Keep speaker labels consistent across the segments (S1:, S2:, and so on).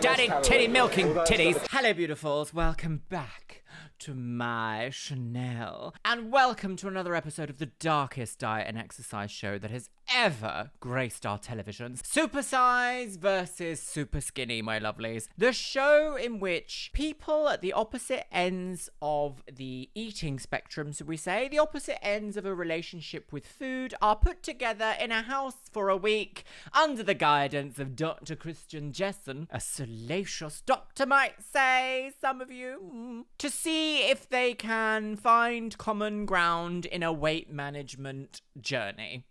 S1: daddy titty milking titties. Hello, beautifuls. Welcome back to my Chanel. And welcome to another episode of the darkest diet and exercise show that has ever graced our televisions. Supersize versus Superskinny, my lovelies. The show in which people at the opposite ends of the eating spectrum, so we say, the opposite ends of a relationship with food, are put together in a house for a week under the guidance of Dr Christian Jessen, a salacious doctor might say, some of you, to see if they can find common ground in a weight management journey.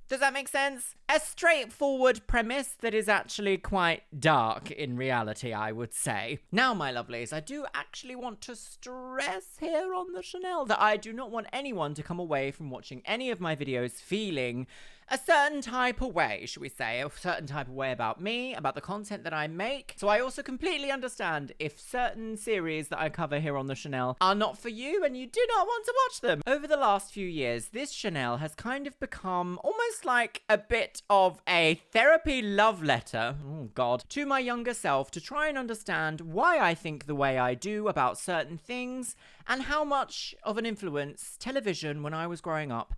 S1: Does that make sense? A straightforward premise that is actually quite dark in reality, I would say. Now, my lovelies, I do actually want to stress here on the Chanel that I do not want anyone to come away from watching any of my videos feeling a certain type of way, should we say, a certain type of way about me, about the content that I make. So I also completely understand if certain series that I cover here on the Chanel are not for you and you do not want to watch them. Over the last few years, this Chanel has kind of become almost like a bit of a therapy love letter, oh God, to my younger self to try and understand why I think the way I do about certain things and how much of an influence television when I was growing up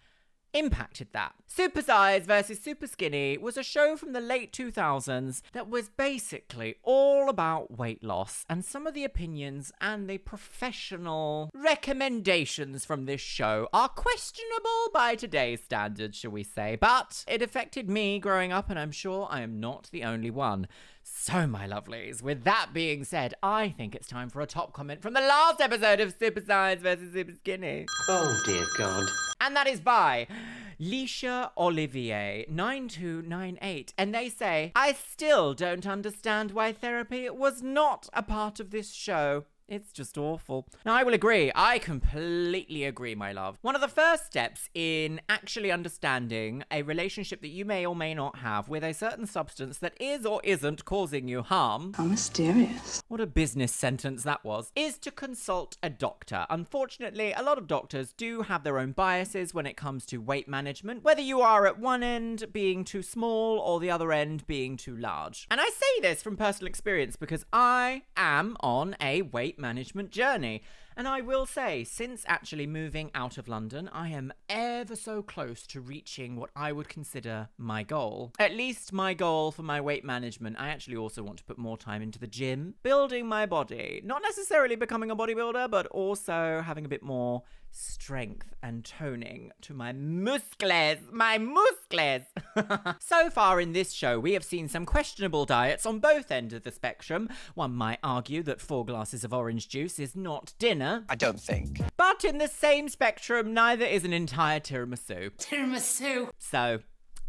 S1: impacted that. Supersize versus Superskinny was a show from the late 2000s that was basically all about weight loss, and some of the opinions and the professional recommendations from this show are questionable by today's standards, shall we say, but it affected me growing up, and I'm sure I am not the only one. So, my lovelies, with that being said, I think it's time for a top comment from the last episode of Supersize versus Superskinny.
S2: Oh, dear God.
S1: And that is by Leisha Olivier 9298. And they say, I still don't understand why therapy was not a part of this show. It's just awful. Now, I will agree. I completely agree, my love. One of the first steps in actually understanding a relationship that you may or may not have with a certain substance that is or isn't causing you harm.
S3: How mysterious.
S1: What a business sentence that was. Is to consult a doctor. Unfortunately, a lot of doctors do have their own biases when it comes to weight management, whether you are at one end being too small or the other end being too large. And I say this from personal experience because I am on a weight management journey. And I will say, since actually moving out of London, I am ever so close to reaching what I would consider my goal. At least my goal for my weight management. I actually also want to put more time into the gym, building my body. Not necessarily becoming a bodybuilder, but also having a bit more strength and toning to my muscles. So far in this show, we have seen some questionable diets on both ends of the spectrum. One might argue that 4 glasses of orange juice is not dinner.
S2: I don't think.
S1: But in the same spectrum, neither is an entire tiramisu.
S3: Tiramisu.
S1: So,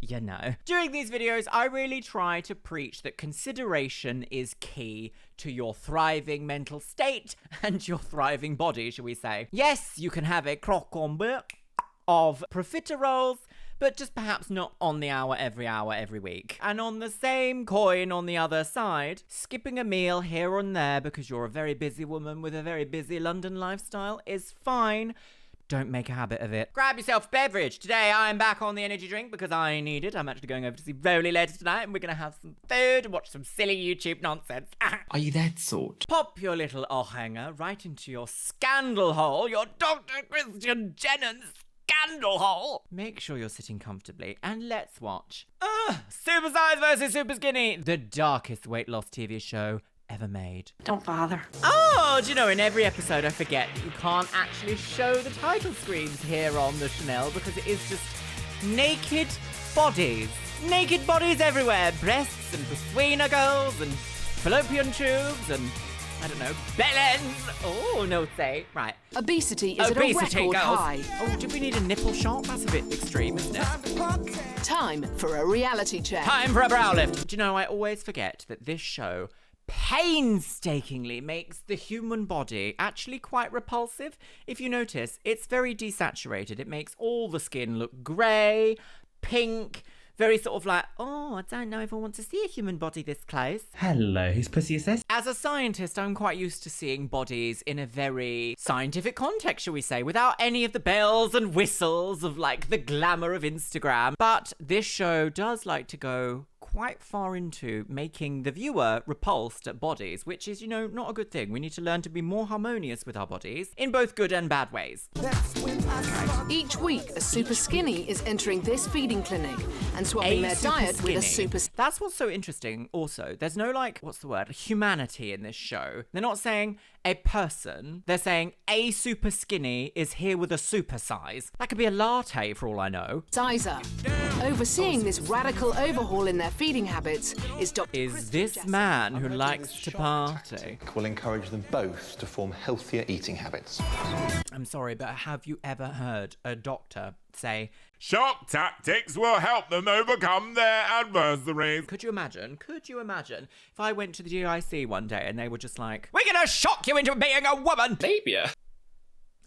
S1: you know. During these videos, I really try to preach that consideration is key to your thriving mental state and your thriving body, shall we say. Yes, you can have a croque of profiteroles, but just perhaps not on the hour, every week. And on the same coin on the other side, skipping a meal here and there because you're a very busy woman with a very busy London lifestyle is fine. Don't make a habit of it. Grab yourself a beverage. Today I'm back on the energy drink because I need it. I'm actually going over to see Rolly later tonight and we're going to have some food and watch some silly YouTube nonsense.
S2: Are you that sort?
S1: Pop your little hanger right into your scandal hole, your Dr Christian Jessen scandal hole. Make sure you're sitting comfortably and let's watch Supersize versus Superskinny, the darkest weight loss TV show ever made.
S3: Don't bother.
S1: Oh, do you know, in every episode I forget that you can't actually show the title screens here on the Chanel because it is just naked bodies. Naked bodies everywhere. Breasts and Pursuina girls and fallopian tubes and, I don't know, bellends. Oh, no say. Right.
S3: Obesity is at a record high.
S1: Oh, do we need a nipple shot? That's a bit extreme, isn't it?
S3: Time for a reality check.
S1: Time for a brow lift. Do you know, I always forget that this show painstakingly makes the human body actually quite repulsive. If you notice, it's very desaturated. It makes all the skin look grey, pink, very sort of like, oh, I don't know if I want to see a human body this close.
S2: Hello, whose pussy is this?
S1: As a scientist, I'm quite used to seeing bodies in a very scientific context, shall we say, without any of the bells and whistles of like the glamour of Instagram. But this show does like to go quite far into making the viewer repulsed at bodies, which is, not a good thing. We need to learn to be more harmonious with our bodies in both good and bad ways.
S3: Each week, a Superskinny is entering this feeding clinic and swapping their diet with a super...
S1: That's what's so interesting also. There's no, humanity in this show. They're not saying a person. They're saying a super skinny is here with a supersize. That could be a latte for all I know.
S3: Sennheiser. Overseeing this radical overhaul in their feeding habits is Dr.
S1: Is
S3: Christian
S1: this
S3: Jessen.
S1: man who likes to party.
S4: Will encourage them both to form healthier eating habits.
S1: I'm sorry, but have you ever heard a doctor say,
S5: shock tactics will help them overcome their adversaries?
S1: Could you imagine if I went to the GIC one day and they were just like, we're gonna shock you into being a woman?
S2: Labia.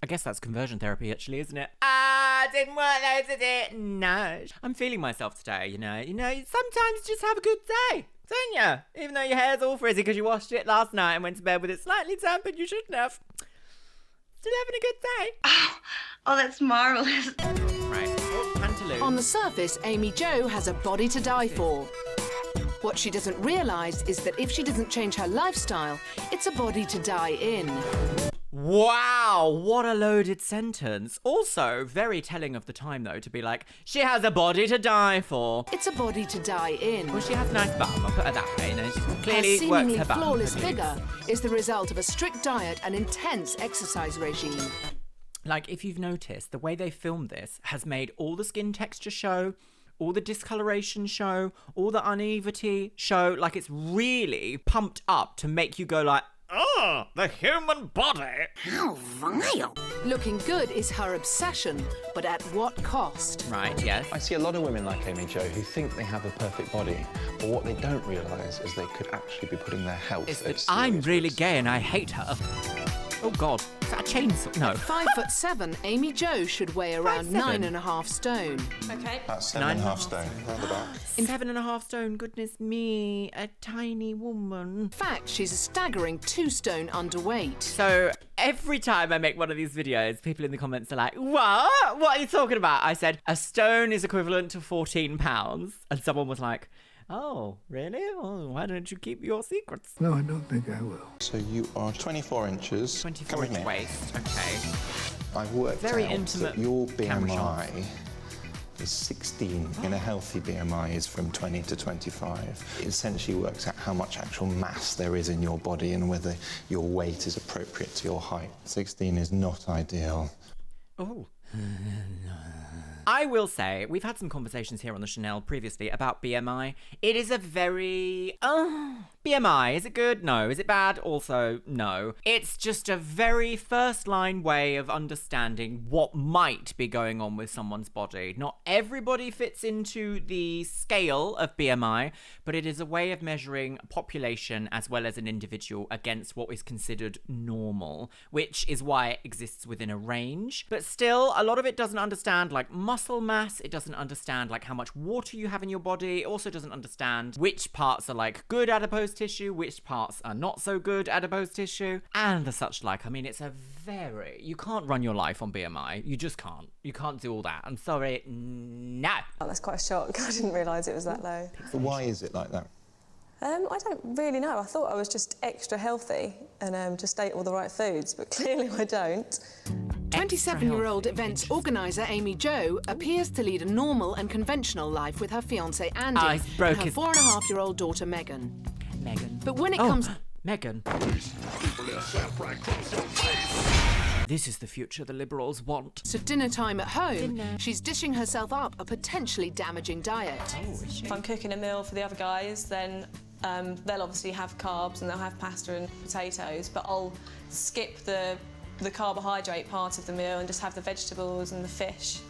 S1: I guess that's conversion therapy actually, isn't it? I didn't want those to do it. No. I'm feeling myself today, you know, sometimes just have a good day, don't you? Even though your hair's all frizzy because you washed it last night and went to bed with it slightly damp and you shouldn't have. Still having a good day.
S6: Oh, that's marvellous.
S1: Right. Oh, pantaloons.
S3: On the surface, Amy Jo has a body to die for. What she doesn't realise is that if she doesn't change her lifestyle, it's a body to die in.
S1: Wow, what a loaded sentence. Also, very telling of the time, though, to be like, she has a body to die for.
S3: It's a body to die in.
S1: Well, she has a nice bum, I'll put her that way. She
S3: Her
S1: clearly works
S3: seemingly
S1: her bum.
S3: flawless figure is the result of a strict diet and intense exercise regime.
S1: Like, if you've noticed, the way they filmed this has made all the skin texture show, all the discoloration show, all the unevenity show. Like, it's really pumped up to make you go like, oh, the human body.
S3: How vile. Looking good is her obsession, but at what cost?
S1: Right, yes.
S4: I see a lot of women like Amy Jo who think they have a perfect body, but what they don't realise is they could actually be putting their health
S1: It's
S4: at
S1: that I'm
S4: serious
S1: really
S4: risk.
S1: gay and I hate her. Oh, God. Is that a chainsaw? No.
S3: 5'7", Amy Jo should weigh around
S1: 5'7".
S3: 9.5 stone.
S6: Okay.
S4: That's 7.5
S1: 9.5
S4: stone, roundabout.
S1: 7.5 stone, goodness me, a tiny woman.
S3: In fact, she's a staggering 2 stone underweight.
S1: So every time I make one of these videos, people in the comments are like, what? What are you talking about? I said, a stone is equivalent to 14 pounds. And someone was like, oh, really? Well, why don't you keep your secrets?
S7: No, I don't think I will.
S4: So you are 24 inches.
S1: 24
S4: Come with
S1: inch
S4: me.
S1: waist, okay.
S4: I've worked
S1: Very
S4: out
S1: intimate
S4: that your
S1: camera shots.
S4: BMI is 16, and a healthy BMI is from 20 to 25. It essentially works out how much actual mass there is in your body and whether your weight is appropriate to your height. 16 is not ideal.
S1: Oh. I will say, we've had some conversations here on the Chanel previously about BMI. It is a very... BMI, is it good? No. Is it bad? Also, no. It's just a very first-line way of understanding what might be going on with someone's body. Not everybody fits into the scale of BMI, but it is a way of measuring a population as well as an individual against what is considered normal, which is why it exists within a range. But still, a lot of it doesn't understand, muscle mass. It doesn't understand, how much water you have in your body. It also doesn't understand which parts are, good adipose tissue, which parts are not so good adipose tissue, and the such like. I mean, it's a very... You can't run your life on BMI. You just can't. You can't do all that. I'm sorry. No.
S8: Oh, that's quite a shock. I didn't realise it was that low.
S4: So why is it like that?
S8: I don't really know. I thought I was just extra healthy and just ate all the right foods, but clearly I don't.
S3: 27-year-old events organiser Amy Jo appears to lead a normal and conventional life with her fiancé Andy
S1: I
S3: and
S1: broke
S3: her
S1: his-
S3: 4.5-year-old daughter Megan.
S1: Megan.
S3: But when it comes...
S1: Megan. This is the future the Liberals want.
S3: to dinner time at home, she's dishing herself up a potentially damaging diet.
S8: If I'm cooking a meal for the other guys, then they'll obviously have carbs and they'll have pasta and potatoes, but I'll skip the carbohydrate part of the meal and just have the vegetables and the fish.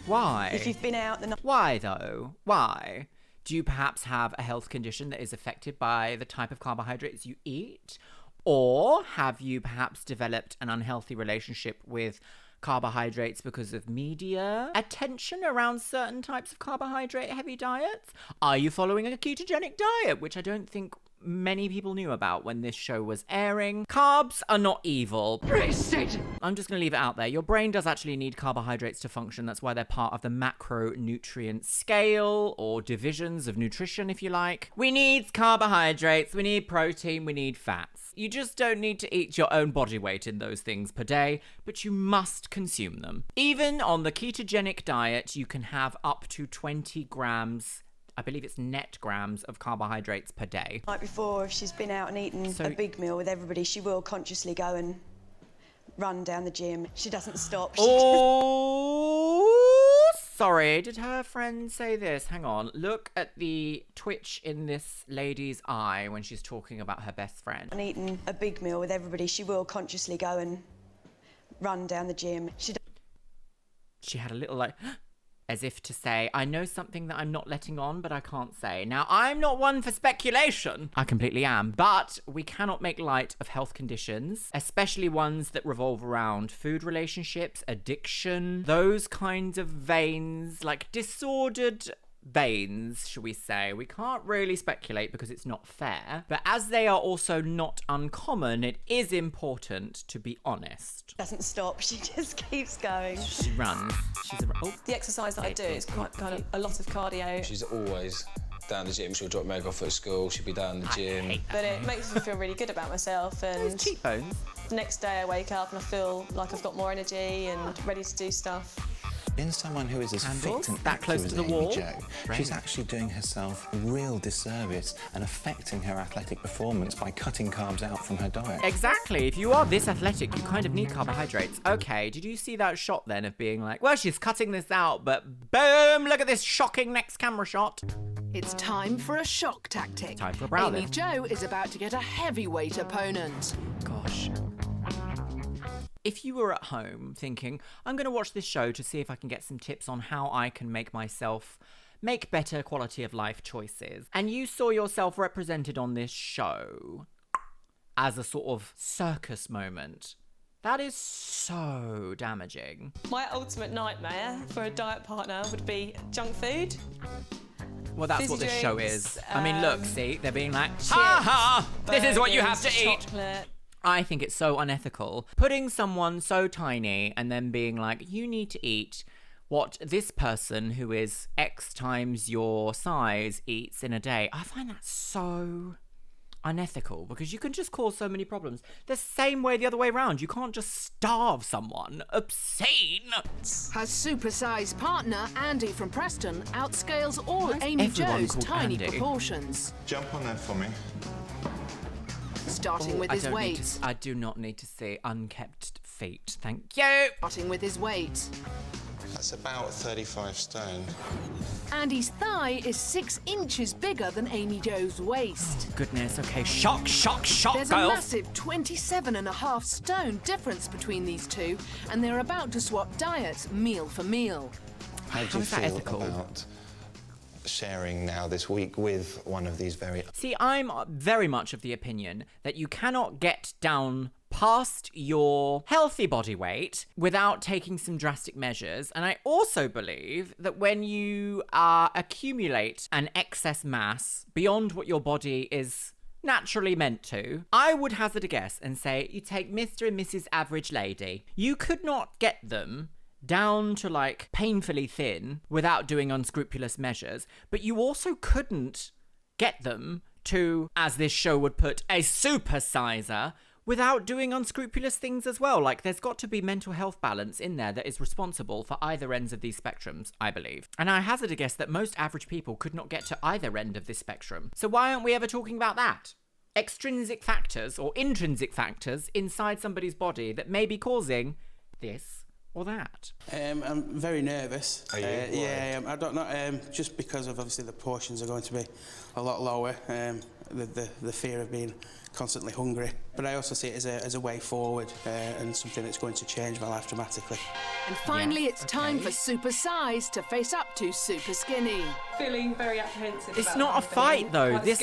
S1: Why?
S6: If you've been out the night...
S1: Why, though? Why? Do you perhaps have a health condition that is affected by the type of carbohydrates you eat? Or have you perhaps developed an unhealthy relationship with carbohydrates because of media attention around certain types of carbohydrate-heavy diets? Are you following a ketogenic diet, which I don't think many people knew about when this show was airing. Carbs are not evil. I'm just going to leave it out there. Your brain does actually need carbohydrates to function. That's why they're part of the macronutrient scale, or divisions of nutrition, if you like. We need carbohydrates, we need protein, we need fats. You just don't need to eat your own body weight in those things per day, but you must consume them. Even on the ketogenic diet, you can have up to 20 grams, I believe it's net grams, of carbohydrates per day.
S6: Like before, if she's been out and eaten a big meal with everybody, she will consciously go and run down the gym. She doesn't stop.
S1: Sorry, did her friend say this? Hang on. Look at the twitch in this lady's eye when she's talking about her best friend.
S6: And eaten a big meal with everybody, she will consciously go and run down the gym.
S1: She had a little like, as if to say, I know something that I'm not letting on, but I can't say. Now, I'm not one for speculation. I completely am. But we cannot make light of health conditions, especially ones that revolve around food relationships, addiction, those kinds of veins, like disordered veins, shall we say. We can't really speculate because it's not fair. But as they are also not uncommon, it is important to be honest.
S6: Doesn't stop. She just keeps going.
S1: She runs.
S8: The exercise that I do is quite kind of a lot of cardio.
S7: She's always down the gym. She'll drop Meg off at school. She'll be down the gym.
S8: But it makes me feel really good about myself. And
S1: cheekbones.
S8: The next day I wake up and I feel like I've got more energy and ready to do stuff.
S4: In someone who is as fit and
S1: that
S4: active
S1: close
S4: as
S1: to the
S4: Amy
S1: wall.
S4: Jo, she's actually doing herself a real disservice and affecting her athletic performance by cutting carbs out from her diet.
S1: Exactly. If you are this athletic, you kind of need carbohydrates. Okay, did you see that shot then of being like, well, she's cutting this out, but boom, look at this shocking next camera shot.
S3: It's time for a shock tactic.
S1: Time for a brow
S3: Amy
S1: lift.
S3: Jo is about to get a heavyweight opponent.
S1: Gosh. If you were at home thinking, I'm going to watch this show to see if I can get some tips on how I can make myself make better quality of life choices, and you saw yourself represented on this show as a sort of circus moment, that is so damaging.
S8: My ultimate nightmare for a diet partner would be junk food.
S1: Well, that's
S8: Fizzy
S1: what this show
S8: drinks,
S1: is. I mean, look, see, they're being like,
S8: chips,
S1: ha ha, this is what you have to
S8: burgers,
S1: eat.
S8: chocolate.
S1: I think it's so unethical. Putting someone so tiny and then being like, you need to eat what this person who is X times your size eats in a day. I find that so unethical because you can just cause so many problems. The same way the other way around. You can't just starve someone. Obscene.
S3: Her supersize partner, Andy from Preston, outscales all
S1: Why is
S3: Amy
S1: everyone
S3: Jo's
S1: called
S3: tiny
S1: Andy?
S3: proportions.
S4: Jump on there for me.
S3: Starting with his weight.
S1: I do not need to see unkept feet. Thank you.
S3: Starting with his weight.
S4: That's about 35 stone.
S3: Andy's thigh is 6 inches bigger than Amy Jo's waist.
S1: Goodness, okay. Shock, shock, shock,
S3: There's
S1: girls.
S3: a massive 27.5 stone difference between these two, and they're about to swap diets meal for meal.
S4: How do you
S1: is that
S4: feel
S1: ethical?
S4: about sharing now this week with one of these very...
S1: See, I'm very much of the opinion that you cannot get down past your healthy body weight without taking some drastic measures. And I also believe that when you accumulate an excess mass beyond what your body is naturally meant to, I would hazard a guess and say you take Mr. and Mrs. Average Lady. You could not get them down to like painfully thin without doing unscrupulous measures, but you also couldn't get them to, as this show would put, a supersizer without doing unscrupulous things as well. Like, there's got to be mental health balance in there that is responsible for either ends of these spectrums, I believe. And I hazard a guess that most average people could not get to either end of this spectrum. So why aren't we ever talking about that? Extrinsic factors or intrinsic factors inside somebody's body that may be causing this or that.
S9: I'm very nervous.
S4: Are you?
S9: Yeah, I don't know, just because of obviously the portions are going to be a lot lower, the fear of being constantly hungry. But I also see it as a way forward and something that's going to change my life dramatically.
S3: And finally, it's time for Supersize to face up to Superskinny.
S8: Feeling very apprehensive.
S1: It's
S8: about
S1: not a
S8: everything.
S1: fight though.
S8: Quite
S1: This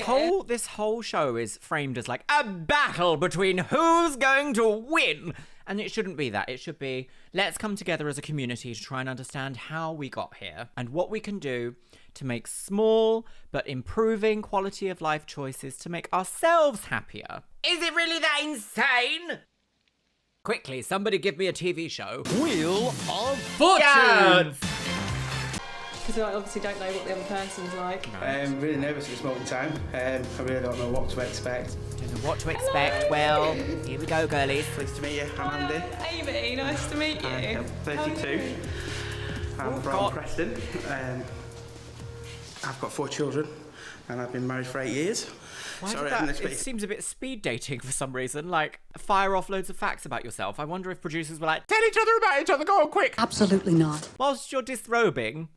S8: scared.
S1: whole show is framed as like a battle between who's going to win. And it shouldn't be that. It should be, let's come together as a community to try and understand how we got here and what we can do to make small but improving quality of life choices to make ourselves happier. Is it really that insane? Quickly, somebody give me a TV show. Wheel of Fortune!
S8: Because I obviously don't know what the other person's like.
S9: I'm really nervous at this moment in time. I really don't know what to expect.
S1: Don't know what to expect. Well, here we go, girlies.
S9: Nice to meet you. I'm Andy.
S8: Amy, nice to meet you.
S9: I'm 32. I'm from Preston. I've got 4 children and I've been married for 8 years.
S1: It seems a bit speed dating for some reason. Like, fire off loads of facts about yourself. I wonder if producers were like, tell each other about each other, go on quick.
S10: Absolutely not.
S1: Whilst you're disrobing.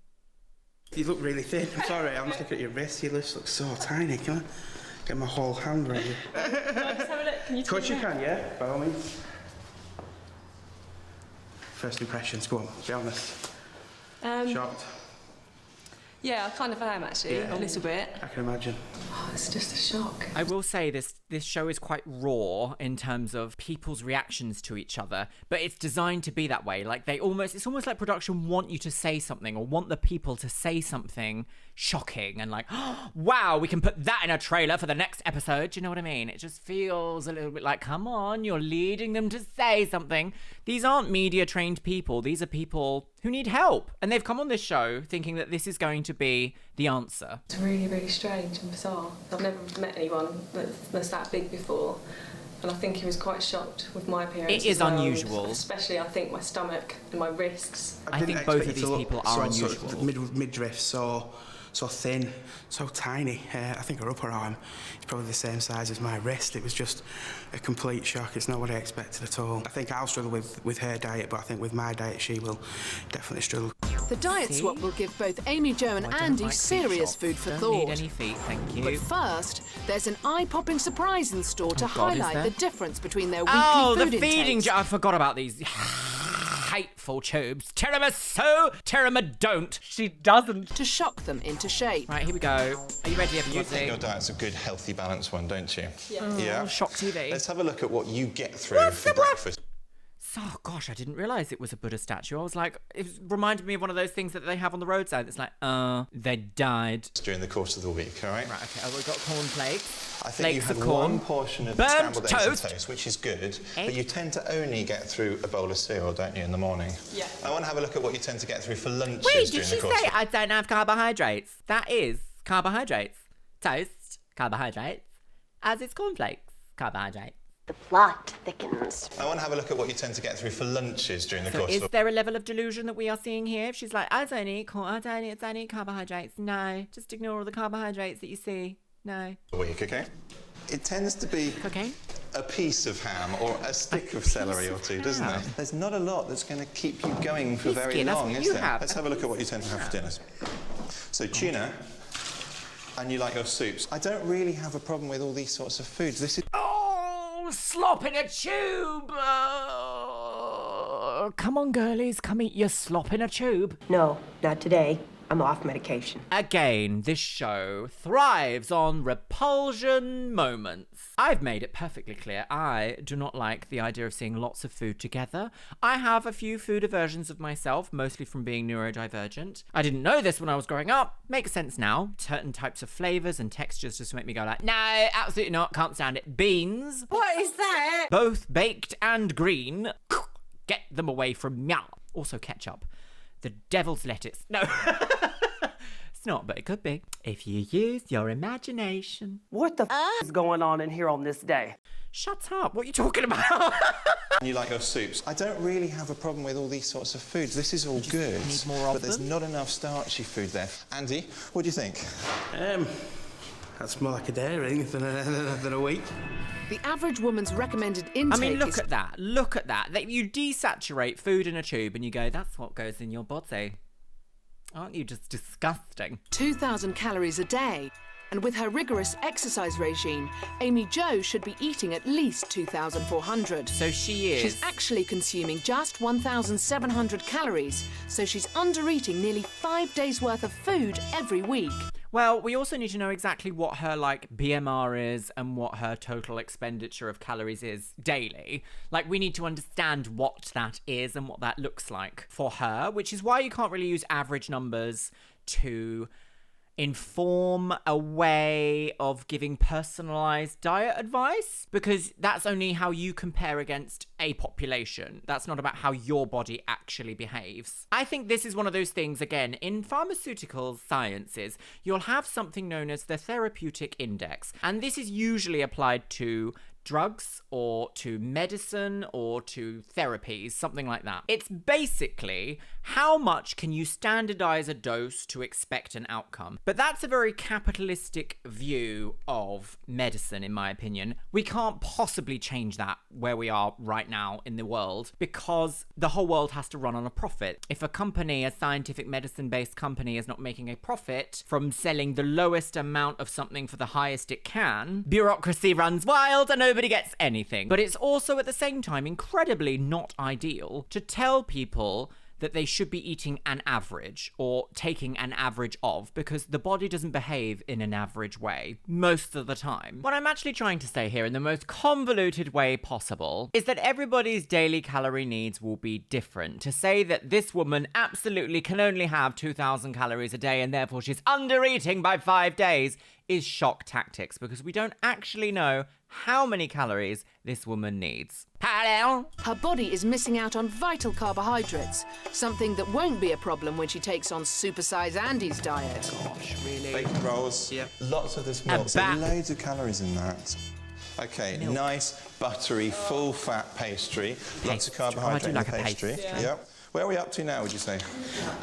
S9: You look really thin. I'm sorry, I'm just looking at your wrist. Your wrist looks so tiny. Can I get my whole hand ready?
S8: Can I just have a look? Can you
S9: Of course you can, yeah, by all means. First impressions, go on, be honest. Shocked?
S8: Yeah, I kind of am actually, a little bit.
S9: I can imagine.
S8: Oh, it's just a shock.
S1: I will say this show is quite raw in terms of people's reactions to each other, but it's designed to be that way. Like it's almost like production want you to say something or want the people to say something shocking and like, oh, wow, we can put that in a trailer for the next episode. Do you know what I mean? It just feels a little bit like, come on, you're leading them to say something. These aren't media trained people. These are people who need help. And they've come on this show thinking that this is going to be the answer.
S8: It's really, really strange and bizarre. I've never met anyone that's that big before. And I think he was quite shocked with my appearance.
S1: It is unusual.
S8: Especially, I think, my stomach and my wrists.
S1: I think both of these people are unusual.
S9: Sort of midriff, so thin, so tiny. I think her upper arm is probably the same size as my wrist. It was just a complete shock. It's not what I expected at all. I think I'll struggle with her diet, but I think with my diet she will definitely struggle.
S3: The diet swap will give both Amy Jo and Andy serious food for thought.
S1: Don't need any feet, thank you.
S3: But first, there's an eye-popping surprise in store to highlight the difference between their weekly food
S1: the feeding
S3: intakes.
S1: jar. I forgot about these hateful tubes. Tiramisu, don't. She doesn't.
S3: To shock them into shape.
S1: Right, here we go. Are you ready, everybody?
S4: You think your diet's a good, healthy, balanced one, don't you?
S8: Yeah.
S1: Shock TV.
S4: Let's have a look at what you get through for breakfast.
S1: Oh, gosh, I didn't realise it was a Buddha statue. I was like, it reminded me of one of those things that they have on the roadside. It's like, they died.
S4: During the course of the week, all right?
S1: Right, okay, we've got cornflakes.
S4: I think you had one portion of scrambled eggs and toast, which is good, but you tend to only get through a bowl of cereal, don't you, in the morning?
S8: Yeah.
S4: I want to have a look at what you tend to get through for lunches
S1: Wait,
S4: during
S1: did
S4: the
S1: she
S4: course
S1: say
S4: of
S1: I don't have carbohydrates? That is carbohydrates. Toast, carbohydrates. As it's cornflakes, carbohydrates.
S10: The plot thickens.
S4: I want to have a look at what you tend to get through for lunches during the course of
S1: Is there a level of delusion that we are seeing here? If she's like, I don't eat carbohydrates. No, just ignore all the carbohydrates that you see. No.
S4: a week, okay? It tends to be a piece of ham or a stick of celery or two, doesn't it? There's not a lot that's going to keep you going for very long, is there? Let's have a look at what you tend to have for dinners. So tuna, and you like your soups. I don't really have a problem with all these sorts of foods. This is...
S1: Slop in a tube! Come on, girlies, come eat your slop in a tube.
S10: No, not today. I'm off medication.
S1: Again, this show thrives on repulsion moments. I've made it perfectly clear I do not like the idea of seeing lots of food together. I have a few food aversions of myself, mostly from being neurodivergent. I didn't know this when I was growing up. Makes sense now. Certain types of flavours and textures just make me go like, no, absolutely not, can't stand it. Beans.
S10: What is that?
S1: Both baked and green. Get them away from me. Also ketchup. The devil's lettuce. No. It's not, but it could be. If you use your imagination.
S10: What the is going on in here on this day?
S1: Shut up. What are you talking about?
S4: You like your soups. I don't really have a problem with all these sorts of foods. This is all good,
S1: need more of
S4: but there's
S1: them.
S4: not enough starchy food there. Andy, what do you think?
S9: That's more like a day, I think, than a week.
S3: The average woman's recommended intake
S1: I mean, look
S3: is...
S1: at that. Look at that. You desaturate food in a tube and you go, that's what goes in your body. Aren't you just disgusting?
S3: 2,000 calories a day. And with her rigorous exercise regime, Amy Jo should be eating at least 2,400.
S1: So she is.
S3: She's actually consuming just 1,700 calories, so she's under-eating nearly 5 days' worth of food every week.
S1: Well, we also need to know exactly what her, BMR is and what her total expenditure of calories is daily. We need to understand what that is and what that looks like for her, which is why you can't really use average numbers to inform a way of giving personalized diet advice, because that's only how you compare against a population. That's not about how your body actually behaves. I think this is one of those things, again, in pharmaceutical sciences, you'll have something known as the therapeutic index, and this is usually applied to drugs or to medicine or to therapies, something like that. It's basically how much can you standardize a dose to expect an outcome. But that's a very capitalistic view of medicine, in my opinion. We can't possibly change that where we are right now in the world, because the whole world has to run on a profit. If a company, a scientific medicine-based company, is not making a profit from selling the lowest amount of something for the highest it can, bureaucracy runs wild and nobody gets anything. But it's also at the same time incredibly not ideal to tell people that they should be eating an average or taking an average of, because the body doesn't behave in an average way most of the time. What I'm actually trying to say here in the most convoluted way possible is that everybody's daily calorie needs will be different. To say that this woman absolutely can only have 2,000 calories a day and therefore she's under eating by 5 days is shock tactics, because we don't actually know how many calories this woman needs. Hello?
S3: Her body is missing out on vital carbohydrates, something that won't be a problem when she takes on Supersize Andy's diet.
S1: Gosh, really?
S4: Bacon rolls.
S2: Yep.
S4: Lots of this milk. So loads of calories in that. Okay, nice, buttery, full-fat pastry. Lots of carbohydrate in the pastry. Yep. Where are we up to now, would you say?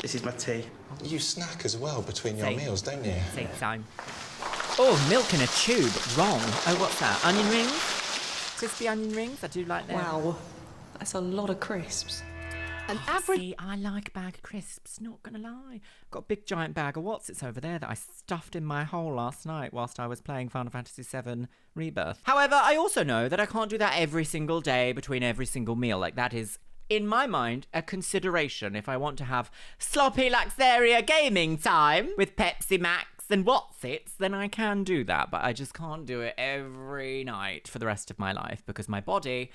S2: This is my tea.
S4: You snack as well between your meals, don't you?
S1: Same time. Oh, milk in a tube. Wrong. Oh, what's that? Onion rings? Crispy onion rings? I do like them.
S8: Wow, that's a lot of crisps.
S3: An average...
S1: See, I like a bag of crisps, not gonna lie. Got a big giant bag of what's-its over there that I stuffed in my hole last night whilst I was playing Final Fantasy VII Rebirth. However, I also know that I can't do that every single day between every single meal. Like, that is, in my mind, a consideration if I want to have sloppy Luxeria gaming time with Pepsi Max and what's-its, then I can do that, but I just can't do it every night for the rest of my life, because my body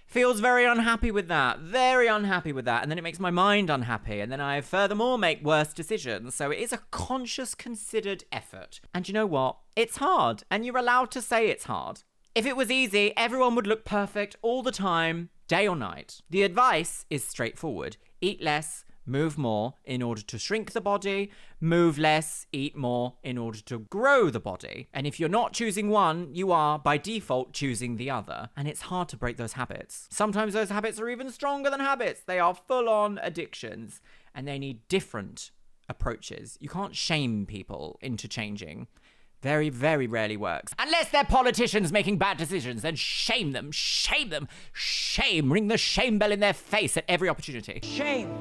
S1: feels very unhappy with that, and then it makes my mind unhappy, and then I furthermore make worse decisions. So it is a conscious, considered effort. And you know what? It's hard, and you're allowed to say it's hard. If it was easy, everyone would look perfect all the time, day or night. The advice is straightforward. Eat less, move more in order to shrink the body, move less, eat more in order to grow the body. And if you're not choosing one, you are, by default, choosing the other. And it's hard to break those habits. Sometimes those habits are even stronger than habits. They are full-on addictions, and they need different approaches. You can't shame people into changing. Very, very rarely works. Unless they're politicians making bad decisions, then shame them, shame them, shame. Ring the shame bell in their face at every opportunity. Shame.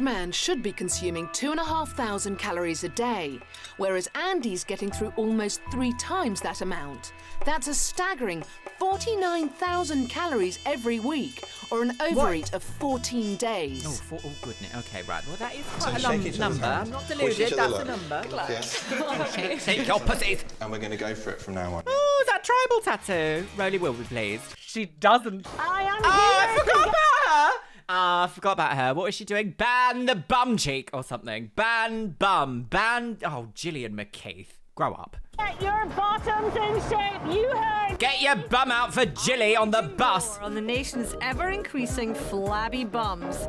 S3: Man should be consuming 2,500 calories a day, whereas Andy's getting through almost 3 times that amount. That's a staggering 49,000 calories every week, or an overeat of 14 days.
S1: Oh goodness. Okay, right. Well, that is quite a number. I'm not deluded. That's a number.
S4: Yeah.
S1: Take your pussies.
S4: And we're going to go for it from now on.
S1: Oh, is that tribal tattoo? Rolly will be pleased. She doesn't.
S10: I
S1: forgot about her. I forgot about her. What was she doing? Ban the bum cheek or something. Ban bum. Ban... Oh, Gillian McKeith. Grow up.
S10: Get your bottoms in shape, you heard!
S1: Get your bum out for Jilly on the bus.
S11: On the nation's ever-increasing flabby bums.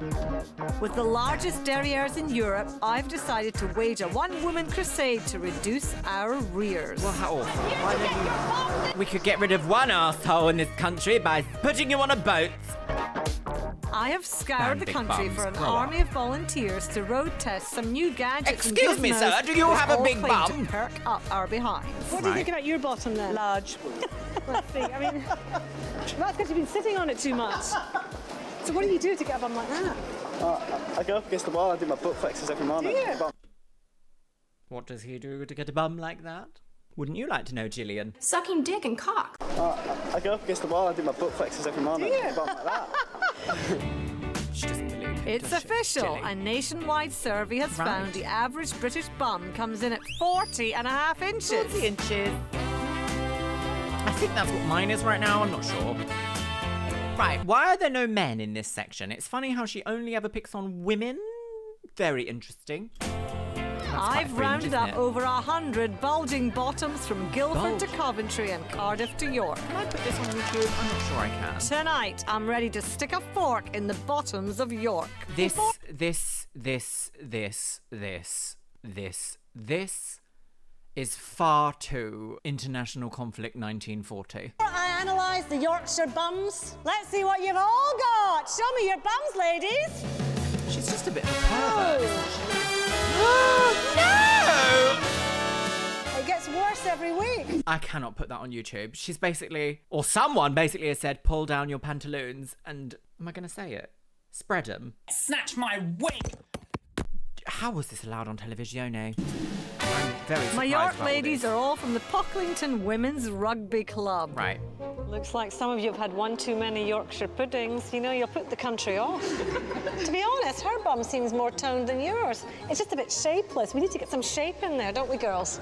S11: With the largest derrieres in Europe, I've decided to wage a one-woman crusade to reduce our rears.
S1: Well, how awful. Why don't we could get rid of one asshole in this country by putting you on a boat.
S11: I have scoured the country for an army of volunteers to road test some new gadgets.
S1: Excuse me, sir, do you have a big bum?
S11: To perk up our behinds.
S10: What do you think about your bottom then?
S8: Large.
S10: Let's see. I mean, that's because you've been sitting on it too much. So what do you do to get a bum like that?
S12: I go up against the wall and do my butt flexes every morning.
S10: Do you?
S1: What does he do to get a bum like that? Wouldn't you like to know, Gillian?
S13: Sucking dick and cock.
S12: I go up against the wall and do my butt flexes every morning.
S10: Do you?
S12: Bum like that.
S1: She doesn't believe it.
S11: It's official. A nationwide survey has found the average British bum comes in at 40.5 inches.
S1: 40 inches. I think that's what mine is right now. I'm not sure. Right, why are there no men in this section? It's funny how she only ever picks on women. Very interesting.
S11: I've
S1: fringe,
S11: rounded
S1: isn't
S11: up
S1: it?
S11: over 100 bulging bottoms from Guildford to
S1: Bulge.
S11: Coventry and Cardiff to York.
S1: Can I put this on YouTube? I'm not sure I can.
S11: Tonight, I'm ready to stick a fork in the bottoms of York.
S1: This is far too international conflict 1940.
S11: I analysed the Yorkshire bums. Let's see what you've all got. Show me your bums, ladies.
S1: She's just a bit of a pervert, isn't she? No!
S11: It gets worse every week.
S1: I cannot put that on YouTube. She's basically, or someone basically has said, pull down your pantaloons and, am I going to say it? Spread them.
S13: Snatch my wig!
S1: How was this allowed on televisione? I'm very surprised
S11: My York
S1: about all
S11: ladies
S1: this.
S11: are all from the Pocklington Women's Rugby Club.
S1: Right.
S10: Looks like some of you have had one too many Yorkshire puddings. You know, you'll put the country off. To be honest, her bum seems more toned than yours. It's just a bit shapeless. We need to get some shape in there, don't we, girls?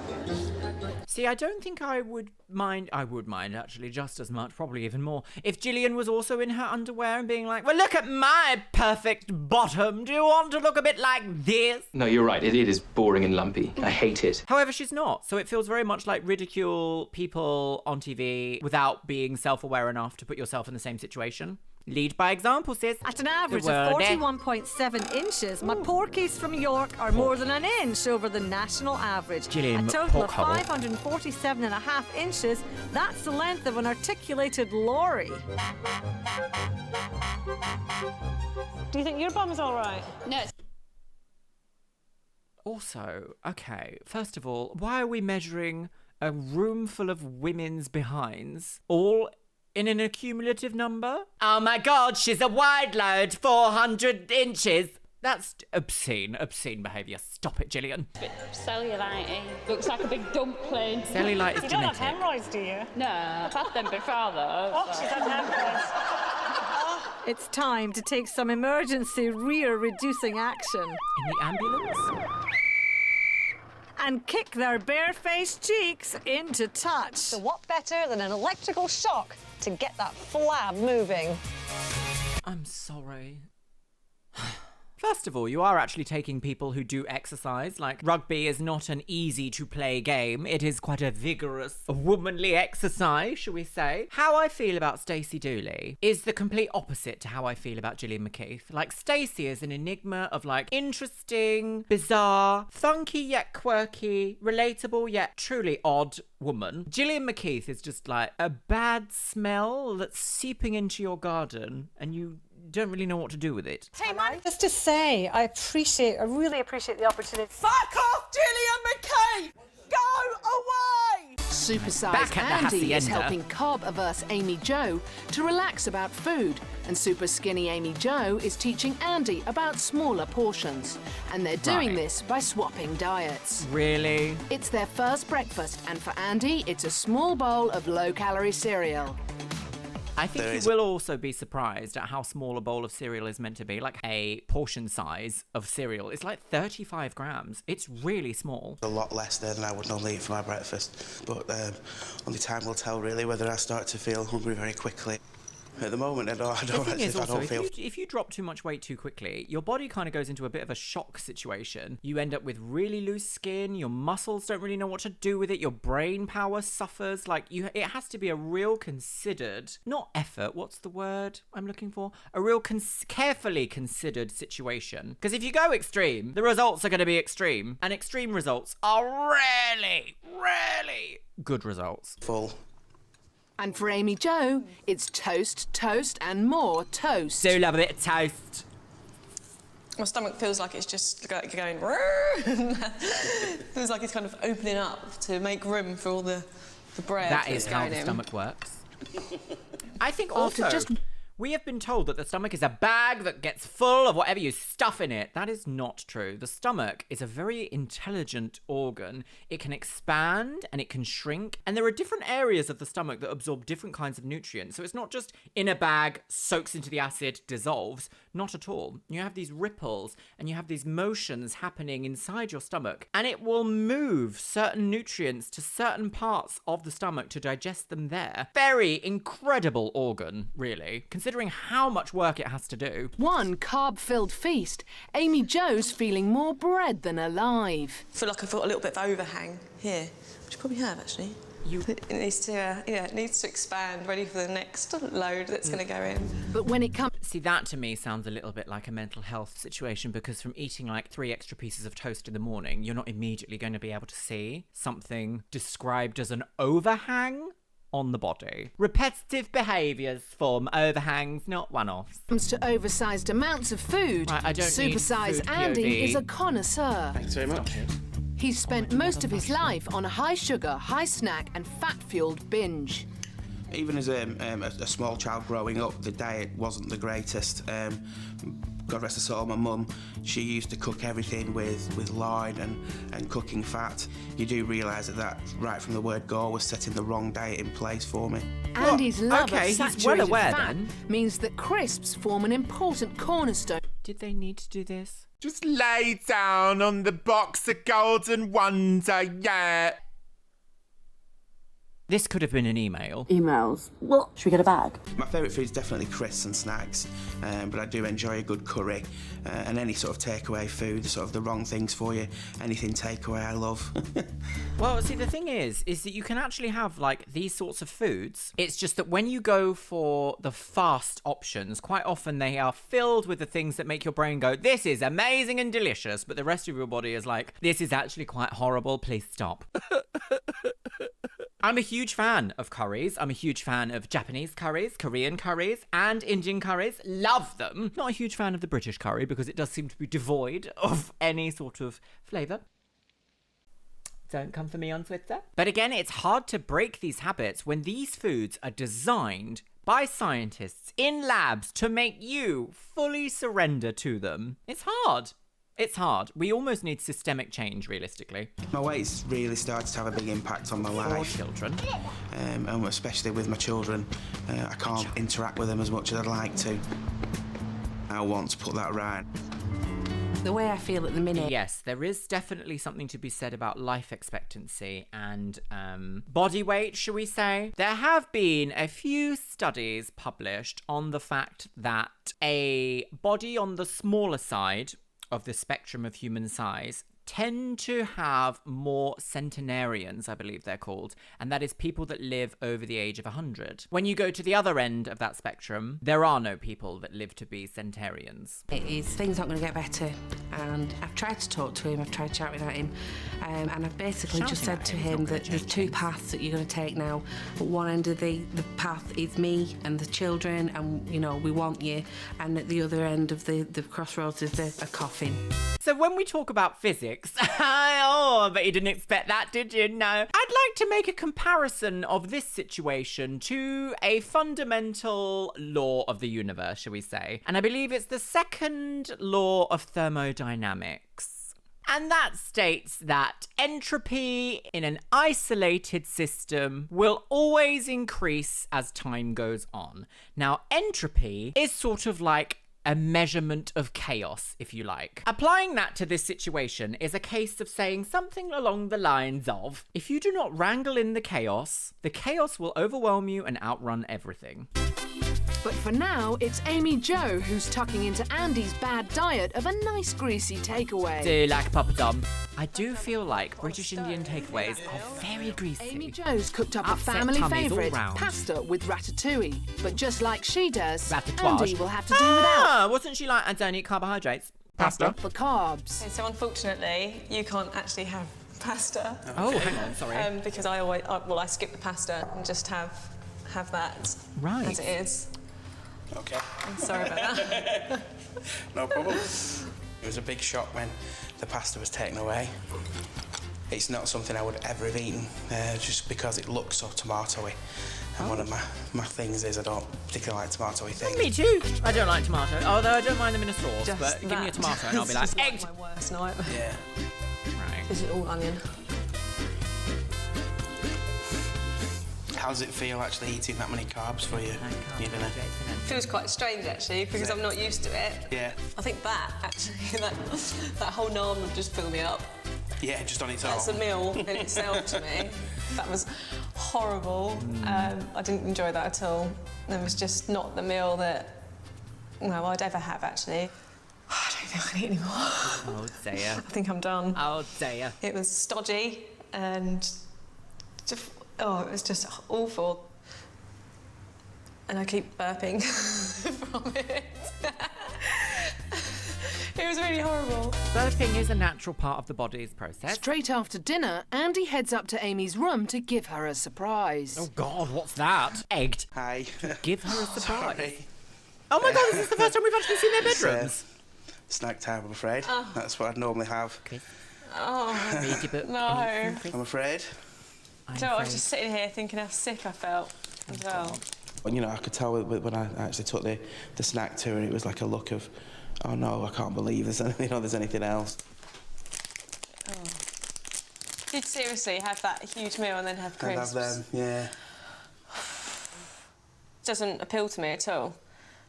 S1: See, I don't think I would mind. I would mind, actually, just as much, probably even more, if Gillian was also in her underwear and being like, well, look at my perfect bottom. Do you want to look a bit like this?
S14: No, you're right. It is boring and lumpy. I hate it.
S1: However, she's not. So it feels very much like ridicule people on TV without being self-aware enough to put yourself in the same situation. Lead by example, sis.
S11: At an average of 41.7 inches, my porkies from York are more than an inch over the national average.
S1: Gillian
S11: a total of
S1: McPorkhole.
S11: 547.5 inches. That's the length of an articulated lorry.
S10: Do you think your bum's all right?
S8: No.
S1: Also, okay, first of all, why are we measuring a room full of women's behinds all in an accumulative number? Oh my god, she's a wide load, 400 inches. That's obscene behaviour. Stop it, Gillian.
S15: Bit cellulite. Looks like a big dumpling.
S1: Cellulite is
S10: You don't have
S1: genetic.
S10: hemorrhoids, do you?
S15: No, I've had them before though.
S10: Oh, she's had hemorrhoids.
S11: It's time to take some emergency rear-reducing action.
S1: In the ambulance?
S11: And kick their barefaced cheeks into touch.
S10: So what better than an electrical shock to get that flab moving?
S1: I'm sorry. First of all, you are actually taking people who do exercise. Like, rugby is not an easy-to-play game. It is quite a vigorous, womanly exercise, shall we say. How I feel about Stacey Dooley is the complete opposite to how I feel about Gillian McKee. Like, Stacey is an enigma of, like, interesting, bizarre, funky yet quirky, relatable yet truly odd woman. Gillian McKee is just, like, a bad smell that's seeping into your garden and you don't really know what to do with it.
S10: Hey, man. Just to say, I really appreciate the opportunity.
S13: Fuck off, Gillian McKee! Go away!
S3: Supersize
S1: Back at the
S3: Andy is
S1: hacienda.
S3: helping carb-averse Amy Jo to relax about food, and Superskinny Amy Jo is teaching Andy about smaller portions. And they're doing
S1: Right.
S3: this by swapping diets.
S1: Really?
S3: It's their first breakfast, and for Andy, it's a small bowl of low-calorie cereal.
S1: I think you will also be surprised at how small a bowl of cereal is meant to be. Like, a portion size of cereal is like 35 grams. It's really small.
S9: A lot less there than I would normally eat for my breakfast, but only time will tell really whether I start to feel hungry very quickly. At the moment, I don't
S1: The thing
S9: actually,
S1: is
S9: I
S1: also,
S9: don't feel...
S1: if you drop too much weight too quickly, your body kind of goes into a bit of a shock situation. You end up with really loose skin, your muscles don't really know what to do with it, your brain power suffers. Like, it has to be a real considered, not effort, what's the word I'm looking for? A real carefully considered situation. Because if you go extreme, the results are going to be extreme. And extreme results are really, really good results.
S9: Full.
S3: And for Amy Jo, it's toast, toast, and more toast.
S1: Do love a bit of toast.
S8: My stomach feels like it's just going feels like it's kind of opening up to make room for all the bread.
S1: That is how
S8: going
S1: the
S8: in.
S1: stomach works. I think also, we have been told that the stomach is a bag that gets full of whatever you stuff in it. That is not true. The stomach is a very intelligent organ. It can expand and it can shrink. And there are different areas of the stomach that absorb different kinds of nutrients. So it's not just in a bag, soaks into the acid, dissolves. Not at all. You have these ripples and you have these motions happening inside your stomach, and it will move certain nutrients to certain parts of the stomach to digest them there. Very incredible organ, really, considering how much work it has to do.
S3: One carb-filled feast. Amy Jo's feeling more bread than alive.
S8: I feel like I've got a little bit of overhang here, which I probably have actually. It needs to, it needs to expand, ready for the next load that's going to go in.
S3: But when it comes...
S1: See, that to me sounds a little bit like a mental health situation, because from eating like 3 extra pieces of toast in the morning, you're not immediately going to be able to see something described as an overhang on the body. Repetitive behaviours form overhangs, not one-offs.
S3: Comes to oversized amounts of food,
S1: Right, I don't
S3: Supersize
S1: need food
S3: Andy
S1: POV.
S3: is a connoisseur.
S12: Thanks very much.
S3: He's spent most of his life on a high-sugar, high-snack and fat-fueled binge.
S9: Even as a small child growing up, the diet wasn't the greatest. God rest her soul, my mum, she used to cook everything with lard and cooking fat. You do realise that right from the word go was setting the wrong diet in place for me.
S3: Andy's love
S1: okay,
S3: of
S1: he's
S3: saturated
S1: well aware
S3: fat
S1: then.
S3: means that crisps form an important cornerstone.
S1: Did they need to do this?
S5: Just lay down on the box of Golden Wonder, yeah.
S1: This could have been an email.
S16: Emails. What? Should we get a bag?
S9: My favourite food is definitely crisps and snacks, but I do enjoy a good curry and any sort of takeaway food, sort of the wrong things for you. Anything takeaway I love.
S1: Well, see, the thing is that you can actually have, like, these sorts of foods. It's just that when you go for the fast options, quite often they are filled with the things that make your brain go, this is amazing and delicious, but the rest of your body is like, this is actually quite horrible, please stop. I'm a huge fan of curries. I'm a huge fan of Japanese curries, Korean curries, and Indian curries. Love them. Not a huge fan of the British curry because it does seem to be devoid of any sort of flavour. Don't come for me on Twitter. But again, it's hard to break these habits when these foods are designed by scientists in labs to make you fully surrender to them. It's hard. It's hard. We almost need systemic change, realistically.
S9: My weight's really started to have a big impact on my life.
S1: For children.
S9: And especially with my children. I can't interact with them as much as I'd like to. I want to put that right.
S16: The way I feel at the minute.
S1: Yes, there is definitely something to be said about life expectancy and body weight, shall we say. There have been a few studies published on the fact that a body on the smaller side of the spectrum of human size tend to have more centenarians, I believe they're called, and that is people that live over the age of 100. When you go to the other end of that spectrum, there are no people that live to be centenarians.
S16: Things aren't going to get better, and I've tried to talk to him, I've tried shouting at him, and I've basically just said to him that there's 2 paths that you're going to take now. At one end of the path is me and the children, and, you know, we want you, and at the other end of the crossroads is a coffin.
S1: So when we talk about physics, I bet you didn't expect that, did you? No. I'd like to make a comparison of this situation to a fundamental law of the universe, shall we say. And I believe it's the second law of thermodynamics. And that states that entropy in an isolated system will always increase as time goes on. Now, entropy is sort of like a measurement of chaos, if you like. Applying that to this situation is a case of saying something along the lines of, if you do not wrangle in the chaos will overwhelm you and outrun everything.
S3: But for now, it's Amy Jo who's tucking into Andy's bad diet of a nice greasy takeaway.
S1: Do like Papa Dom. I do feel like British Indian takeaways are very greasy.
S3: Amy Jo's cooked up
S1: Upset
S3: a family
S1: tummies all
S3: favourite,
S1: round.
S3: pasta with ratatouille. But just like she does,
S1: Ratatouille.
S3: Andy will have to do without.
S1: Wasn't she like, I don't eat carbohydrates? Pasta.
S3: For carbs.
S8: Okay, so unfortunately, you can't actually have pasta.
S1: Oh, hang on, sorry.
S8: Because I skip the pasta and just have that
S1: right
S8: as it is.
S9: Okay.
S8: I'm sorry about that.
S9: No problem. It was a big shock when the pasta was taken away. It's not something I would ever have eaten, just because it looks so tomatoey. And one of my things is I don't particularly like tomatoey things.
S1: Me too. I don't like tomato, although I don't mind them in a sauce, but give me a tomato and I'll be like,
S8: It's
S1: egg.
S8: my worst nightmare.
S9: Yeah.
S1: Right.
S8: Is it all onion?
S9: How does it feel actually eating that many carbs for you? You don't know.
S8: Feels quite strange actually because I'm not used to it.
S9: Yeah.
S8: I think that actually, that whole naan would just fill me up.
S9: Yeah, just on its own.
S8: That's a meal in itself to me. That was horrible. I didn't enjoy that at all. It was just not the meal that, well, I'd ever have actually. I don't think I can eat anymore.
S1: Oh dear.
S8: I think I'm done.
S1: Oh dear.
S8: It was stodgy and just, it was just awful. And I keep burping from it. It was really horrible.
S1: Burping is a natural part of the body's process.
S3: Straight after dinner, Andy heads up to Amy's room to give her a surprise.
S1: Oh God, what's that? Egged.
S9: Hi.
S1: Give her a surprise.
S9: Sorry.
S1: Oh my God, this is the first time we've actually seen their bedrooms.
S9: Snack time, I'm afraid. That's what I'd normally have.
S1: Okay.
S8: Oh,
S1: Read your book.
S8: no.
S9: I'm afraid.
S8: I was just sitting here thinking how sick I felt as well.
S9: You know, I could tell when I actually took the snack to her, it was like a look of, oh no, I can't believe there's anything else.
S8: Oh. You'd seriously have that huge meal and then have crisps?
S9: And have them, yeah.
S8: Doesn't appeal to me at all.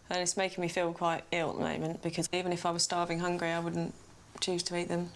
S8: And it's making me feel quite ill at the moment because even if I was starving hungry, I wouldn't choose to eat them.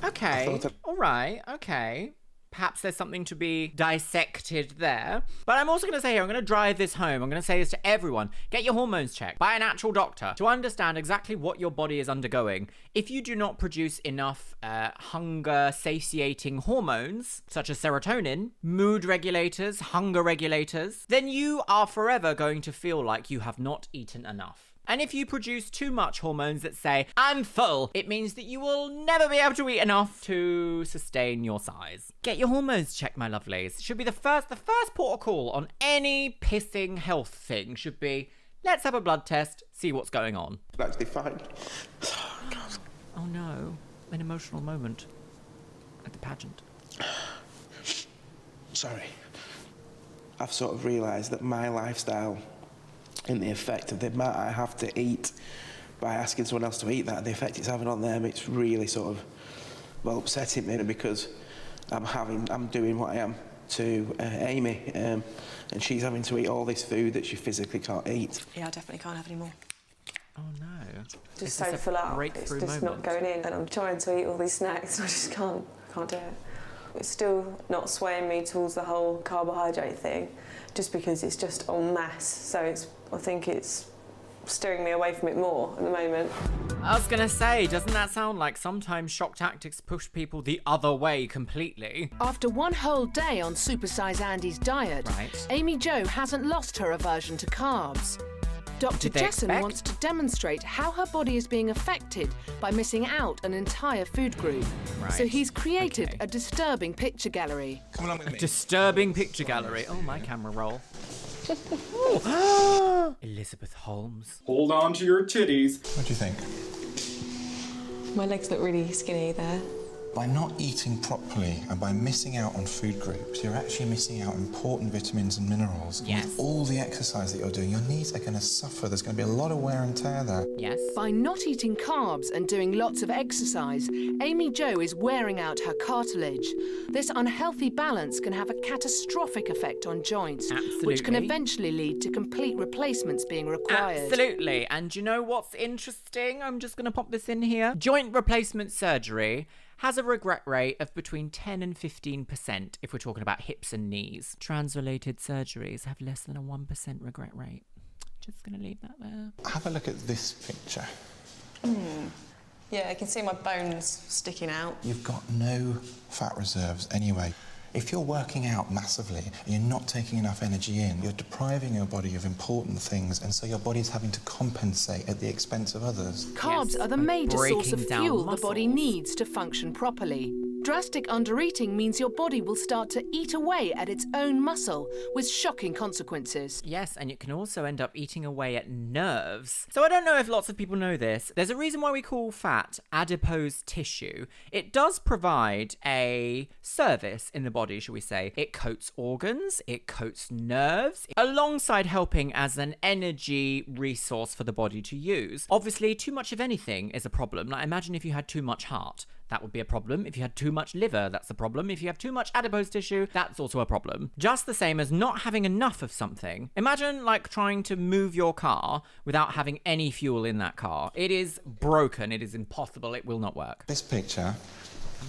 S1: Okay, all right, okay. Perhaps there's something to be dissected there. But I'm also going to say here, I'm going to drive this home. I'm going to say this to everyone. Get your hormones checked by an actual doctor to understand exactly what your body is undergoing. If you do not produce enough hunger-satiating hormones, such as serotonin, mood regulators, hunger regulators, then you are forever going to feel like you have not eaten enough. And if you produce too much hormones that say, I'm full, it means that you will never be able to eat enough to sustain your size. Get your hormones checked, my lovelies. Should be the first port of call on any pissing health thing should be, let's have a blood test, see what's going on.
S9: That's fine.
S1: Oh no, an emotional moment at the pageant.
S9: Sorry. I've sort of realised that my lifestyle and the effect of the amount I have to eat by asking someone else to eat that, the effect it's having on them, it's really sort of, well, upsetting me because I'm doing what I am to Amy, and she's having to eat all this food that she physically can't eat.
S8: Yeah, I definitely can't have any more.
S1: Oh no.
S8: Just so full up, it's just not going in. And I'm trying to eat all these snacks and I just can't do it. It's still not swaying me towards the whole carbohydrate thing, just because it's just en masse. So I think it's steering me away from it more at the moment.
S1: I was gonna say, doesn't that sound like sometimes shock tactics push people the other way completely?
S3: After one whole day on Supersize Andy's diet, Amy Jo hasn't lost her aversion to carbs. Dr Jessen wants to demonstrate how her body is being affected by missing out an entire food group. So he's created a disturbing picture gallery.
S4: Come along with me.
S1: Disturbing picture gallery. Oh, my camera roll. Elizabeth Holmes.
S17: Hold on to your titties.
S4: What do you think?
S8: My legs look really skinny there.
S4: By not eating properly and by missing out on food groups, you're actually missing out important vitamins and minerals.
S1: Yes.
S4: With all the exercise that you're doing, your knees are going to suffer. There's going to be a lot of wear and tear there.
S1: Yes.
S3: By not eating carbs and doing lots of exercise, Amy Jo is wearing out her cartilage. This unhealthy balance can have a catastrophic effect on joints, which can eventually lead to complete replacements being required.
S1: Absolutely. And you know what's interesting? I'm just going to pop this in here. Joint replacement surgery has a regret rate of between 10 and 15% if we're talking about hips and knees. Trans-related surgeries have less than a 1% regret rate. Just going to leave that there.
S4: Have a look at this picture.
S8: Yeah, I can see my bones sticking out.
S4: You've got no fat reserves anyway. If you're working out massively and you're not taking enough energy in, you're depriving your body of important things, and so your body's having to compensate at the expense of others.
S3: Carbs are the major source of fuel the body needs to function properly. Drastic undereating means your body will start to eat away at its own muscle, with shocking consequences.
S1: Yes, and it can also end up eating away at nerves. So I don't know if lots of people know this. There's a reason why we call fat adipose tissue. It does provide a service in the body, shall we say. It coats organs, it coats nerves, alongside helping as an energy resource for the body to use. Obviously, too much of anything is a problem. Like, imagine if you had too much heart. that would be a problem. If you had too much liver, that's a problem. If you have too much adipose tissue, that's also a problem. Just the same as not having enough of something. Imagine like trying to move your car without having any fuel in that car. It is broken. It is impossible. It will not work.
S4: This picture,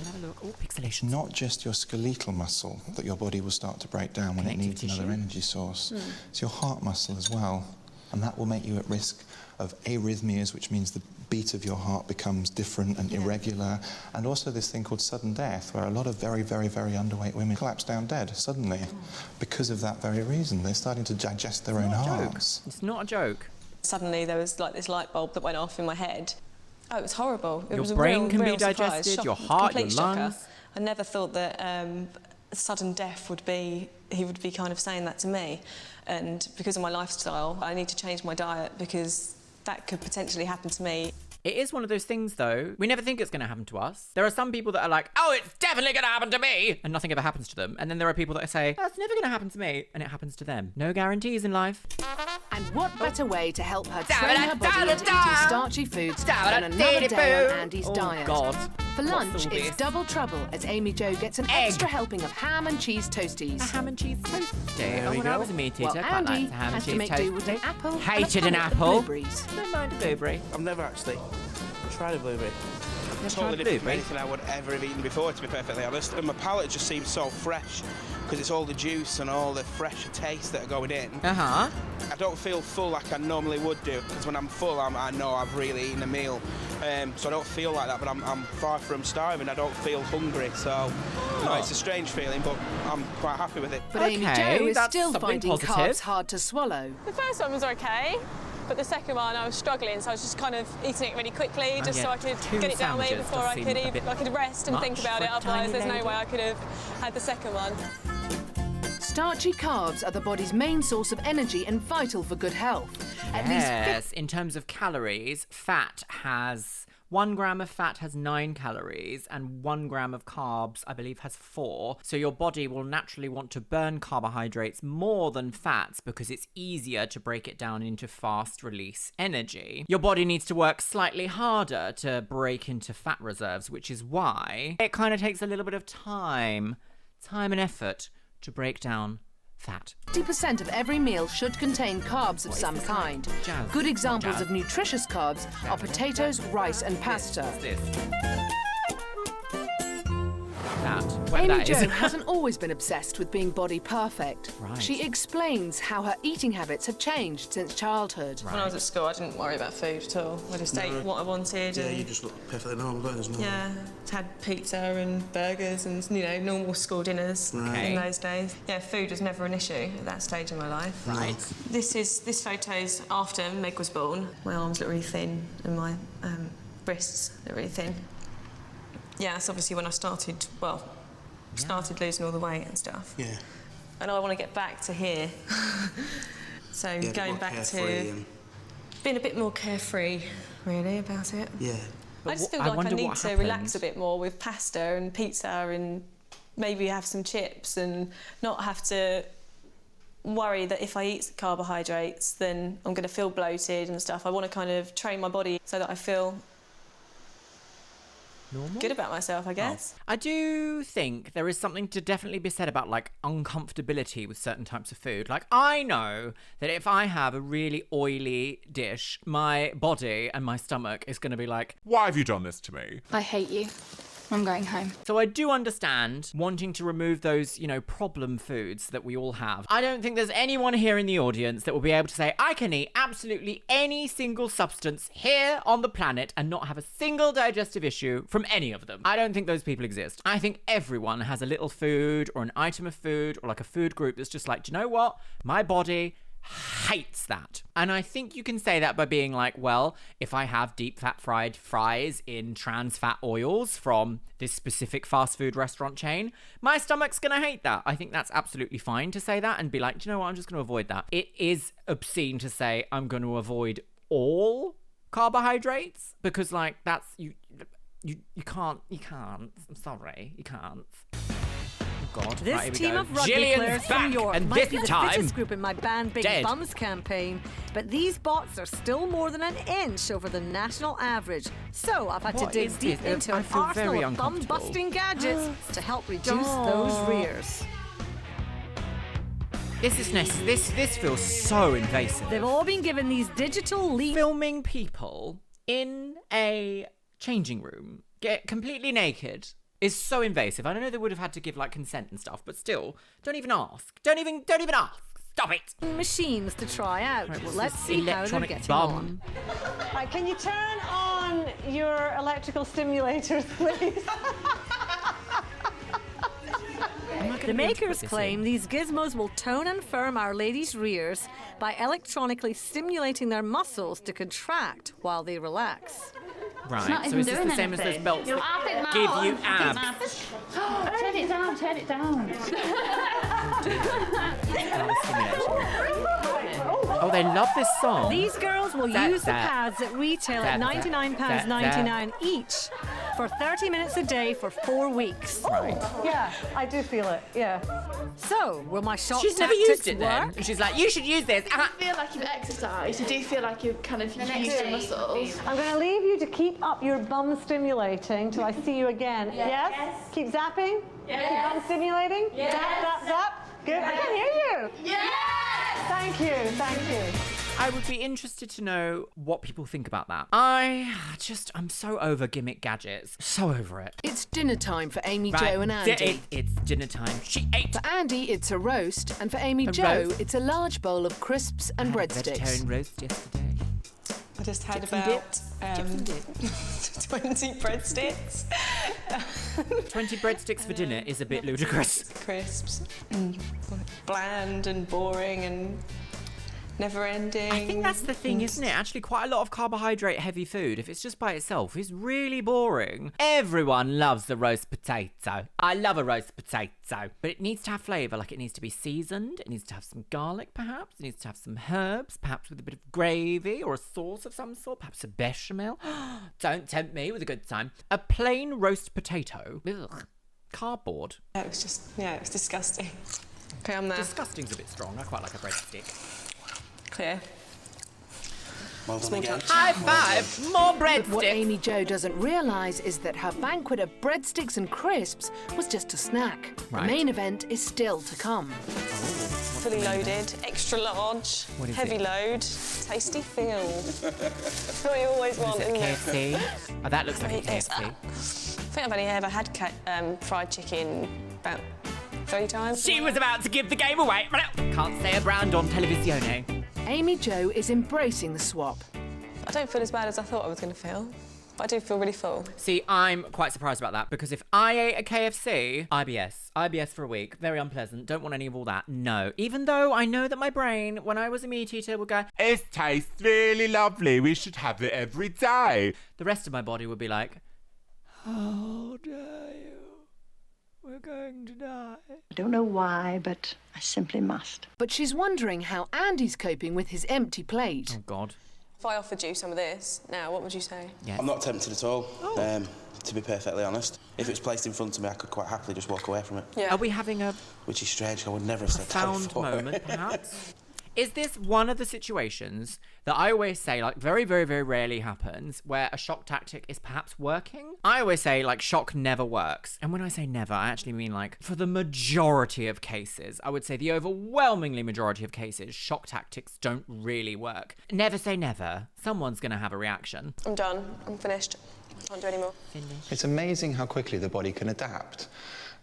S1: have a look. Oh, pixelation.
S4: Not just your skeletal muscle that your body will start to break down when it needs another energy source. It's your heart muscle as well. And that will make you at risk of arrhythmias, which means the beat of your heart becomes different and irregular. And also this thing called sudden death, where a lot of very, very, very underweight women collapse down dead suddenly because of that very reason. They're starting to digest their own hearts.
S1: It's not a joke.
S8: Suddenly there was like this light bulb that went off in my head. Oh, it was horrible. It was
S1: Your brain
S8: a real,
S1: can
S8: real
S1: be digested,
S8: surprise.
S1: your heart, your
S8: Complete shocker.
S1: lungs.
S8: I never thought that sudden death would be, he would be kind of saying that to me. And because of my lifestyle, I need to change my diet because that could potentially happen to me.
S1: It is one of those things, though. We never think it's going to happen to us. There are some people that are like, oh, it's definitely going to happen to me, and nothing ever happens to them. And then there are people that say, that's never going to happen to me, and it happens to them. No guarantees in life.
S3: And what better way to help her train her body into eating starchy foods than another day on Andy's diet?
S1: God.
S3: For lunch, it's double trouble as Amy Jo gets an extra helping of ham and cheese toasties.
S1: A ham and cheese toasty. When I was a meat eater,
S3: well,
S1: I quite
S3: Andy
S1: liked a ham and
S3: has to
S1: cheese
S3: make do with an
S1: toasty.
S3: apple
S1: Hated
S3: and
S1: an
S3: a punnet of
S1: apple.
S3: blueberries.
S1: Don't mind a blueberry.
S9: I've never actually tried a blueberry.
S1: Totally
S9: different from anything I would ever have eaten before, to be perfectly honest. And my palate just seems so fresh because it's all the juice and all the fresh tastes that are going in.
S1: Uh-huh.
S9: I don't feel full like I normally would do because when I'm full, I know I've really eaten a meal. So I don't feel like that, but I'm far from starving. I don't feel hungry, so no, it's a strange feeling, but I'm quite happy with it.
S3: But Amy Jo is still finding carbs hard to swallow.
S8: The first one was okay, but the second one I was struggling, so I was just kind of eating it really quickly, just so I could get it down me before I could eat. I could rest and think about it. Otherwise, there's no way I could have had the second one.
S3: Starchy carbs are the body's main source of energy and vital for good health. At least
S1: in terms of calories, 1 gram of fat has 9 calories and 1 gram of carbs, I believe, has 4. So your body will naturally want to burn carbohydrates more than fats because it's easier to break it down into fast release energy. Your body needs to work slightly harder to break into fat reserves, which is why it kind of takes a little bit of time and effort to break down fat.
S3: 50% of every meal should contain carbs of some kind. Good examples of nutritious carbs are potatoes, rice and pasta. Amy Jo hasn't always been obsessed with being body perfect. She explains how her eating habits have changed since childhood.
S8: When I was at school, I didn't worry about food at all. I just ate what I wanted.
S9: Yeah,
S8: and
S9: you just look perfectly normal, don't you?
S8: Yeah, had pizza and burgers and, you know, normal school dinners in those days. Yeah, food was never an issue at that stage in my life.
S1: Right.
S8: This photo's after Meg was born. My arms look really thin and my breasts look really thin. Yeah, that's obviously when I started losing all the weight and stuff.
S9: Yeah.
S8: And I want to get back to here. So going back to being a bit more carefree, really, about it.
S9: Yeah.
S8: I just feel like I need to relax a bit more with pasta and pizza and maybe have some chips and not have to worry that if I eat carbohydrates then I'm going to feel bloated and stuff. I want to kind of train my body so that I feel good about myself, I guess.
S1: I do think there is something to definitely be said about like uncomfortability with certain types of food. Like I know that if I have a really oily dish, my body and my stomach is going to be like,
S5: why have you done this to me?
S17: I hate you. I'm going home.
S1: So I do understand wanting to remove those, you know, problem foods that we all have. I don't think there's anyone here in the audience that will be able to say, I can eat absolutely any single substance here on the planet and not have a single digestive issue from any of them. I don't think those people exist. I think everyone has a little food or an item of food or like a food group that's just like, do you know what? My body hates that. And I think you can say that by being like, well, if I have deep fat fried fries in trans fat oils from this specific fast food restaurant chain, my stomach's gonna hate that. I think that's absolutely fine to say that and be like, do you know what, I'm just gonna avoid that. It is obscene to say I'm gonna avoid all carbohydrates because like that's you can't. I'm sorry, you can't. God.
S11: This
S1: Right, here we
S11: team
S1: go.
S11: of rugby
S1: Gillian's
S11: players
S1: back,
S11: from York
S1: and
S11: might
S1: this
S11: be the
S1: time,
S11: fittest group in my Band Big
S1: dead.
S11: Bums campaign, but these bots are still more than an inch over the national average. So I've had to
S1: What
S11: dig
S1: is
S11: deep
S1: this?
S11: into
S1: I
S11: an
S1: feel very
S11: arsenal of
S1: uncomfortable.
S11: bum-busting gadgets to help reduce those rears.
S1: This feels so invasive.
S11: They've all been given these digital
S1: filming people in a changing room, get completely naked, is so invasive. I don't know they would have had to give like consent and stuff, but still, don't even ask. Don't even ask. Stop it.
S11: machines to try out.
S1: Right, what's
S11: Let's
S1: this
S11: see how they're
S1: electronic
S11: getting
S1: bum?
S11: on.
S10: Right, can you turn on your electrical stimulators, please?
S11: The makers claim these gizmos will tone and firm Our Lady's rears by electronically stimulating their muscles to contract while they relax.
S1: Right, so is this the same as those belts that give you abs?
S15: Turn it down, turn it down.
S1: Oh, they love this song.
S11: These girls will use the pads that retail at £99.99 each for 30 minutes a day for 4 weeks.
S1: Right.
S10: Yeah, I do feel it, yeah.
S11: So, will my shock
S1: She's never
S11: tactics
S1: used it then.
S11: work?
S1: And she's like, you should use this.
S18: I feel like you've exercised. You do feel like you've kind of used your muscles.
S10: I'm going to leave you to keep up your bum stimulating till I see you again.
S18: Yes.
S10: Yes? Keep zapping?
S18: Yes.
S10: Keep bum stimulating?
S18: Yes.
S10: Zap, zap. Good. I can hear you.
S18: Yes.
S10: Thank you, thank you.
S1: I would be interested to know what people think about that. I'm so over gimmick gadgets. So over it.
S3: It's dinner time for Amy,
S1: Right,
S3: Jo and Andy.
S1: It's dinner time. She ate.
S3: For Andy, it's a roast, and for Amy,
S1: A
S3: Jo,
S1: roast.
S3: it's a large bowl of crisps and breadsticks.
S1: Vegetarian roast yesterday.
S8: I just had
S1: Chips and
S8: about
S1: dips.
S8: 20 breadsticks.
S1: 20 breadsticks for dinner is a bit ludicrous.
S8: Crisps. Bland and boring and never ending.
S1: I think that's the thing, isn't it? Actually, quite a lot of carbohydrate heavy food, if it's just by itself, is really boring. Everyone loves the roast potato. I love a roast potato. But it needs to have flavour, like it needs to be seasoned, it needs to have some garlic perhaps, it needs to have some herbs, perhaps with a bit of gravy or a sauce of some sort, perhaps a bechamel. Don't tempt me with a good time. A plain roast potato. Ugh. Cardboard.
S8: Yeah, it was disgusting. Okay, I'm there.
S1: Disgusting's a bit strong. I quite like a breadstick.
S8: Clear.
S9: Well done again.
S1: High five! More breadsticks!
S3: What Amy Jo doesn't realise is that her banquet of breadsticks and crisps was just a snack.
S1: Right.
S3: The main event is still to come.
S8: Fully loaded, extra large,
S1: What is
S8: heavy
S1: it?
S8: load, tasty feel. What you always want,
S1: Is it
S8: isn't
S1: KFC? Oh, that looks like a
S8: It's-
S1: KFC.
S8: I think I've only ever had fried chicken about 3 times.
S1: She was about to give the game away. Can't say a brand on televisione.
S3: Amy Jo is embracing the swap.
S8: I don't feel as bad as I thought I was going to feel, but I do feel really full.
S1: See, I'm quite surprised about that because if I ate a KFC, IBS for a week, very unpleasant, don't want any of all that, no. Even though I know that my brain, when I was a meat eater, would go,
S5: It tastes really lovely. We should have it every day.
S1: the rest of my body would be like, how dare you? We're going to die.
S19: I don't know why, but I simply must.
S3: But she's wondering how Andy's coping with his empty plate.
S1: Oh, God.
S8: If I offered you some of this now, what would you say?
S1: Yes.
S9: I'm not tempted at all, to be perfectly honest. If it was placed in front of me, I could quite happily just walk away from it.
S8: Yeah.
S1: Are we having a
S9: Which is strange, I would never have said that
S1: profound
S9: before.
S1: moment, perhaps? Is this one of the situations that I always say, like, very, very, very rarely happens, where a shock tactic is perhaps working? I always say, like, shock never works. And when I say never, I actually mean, like, for the majority of cases, I would say the overwhelmingly majority of cases, shock tactics don't really work. Never say never. Someone's going to have a reaction.
S8: I'm done. I'm finished. I can't do any more.
S4: It's amazing how quickly the body can adapt.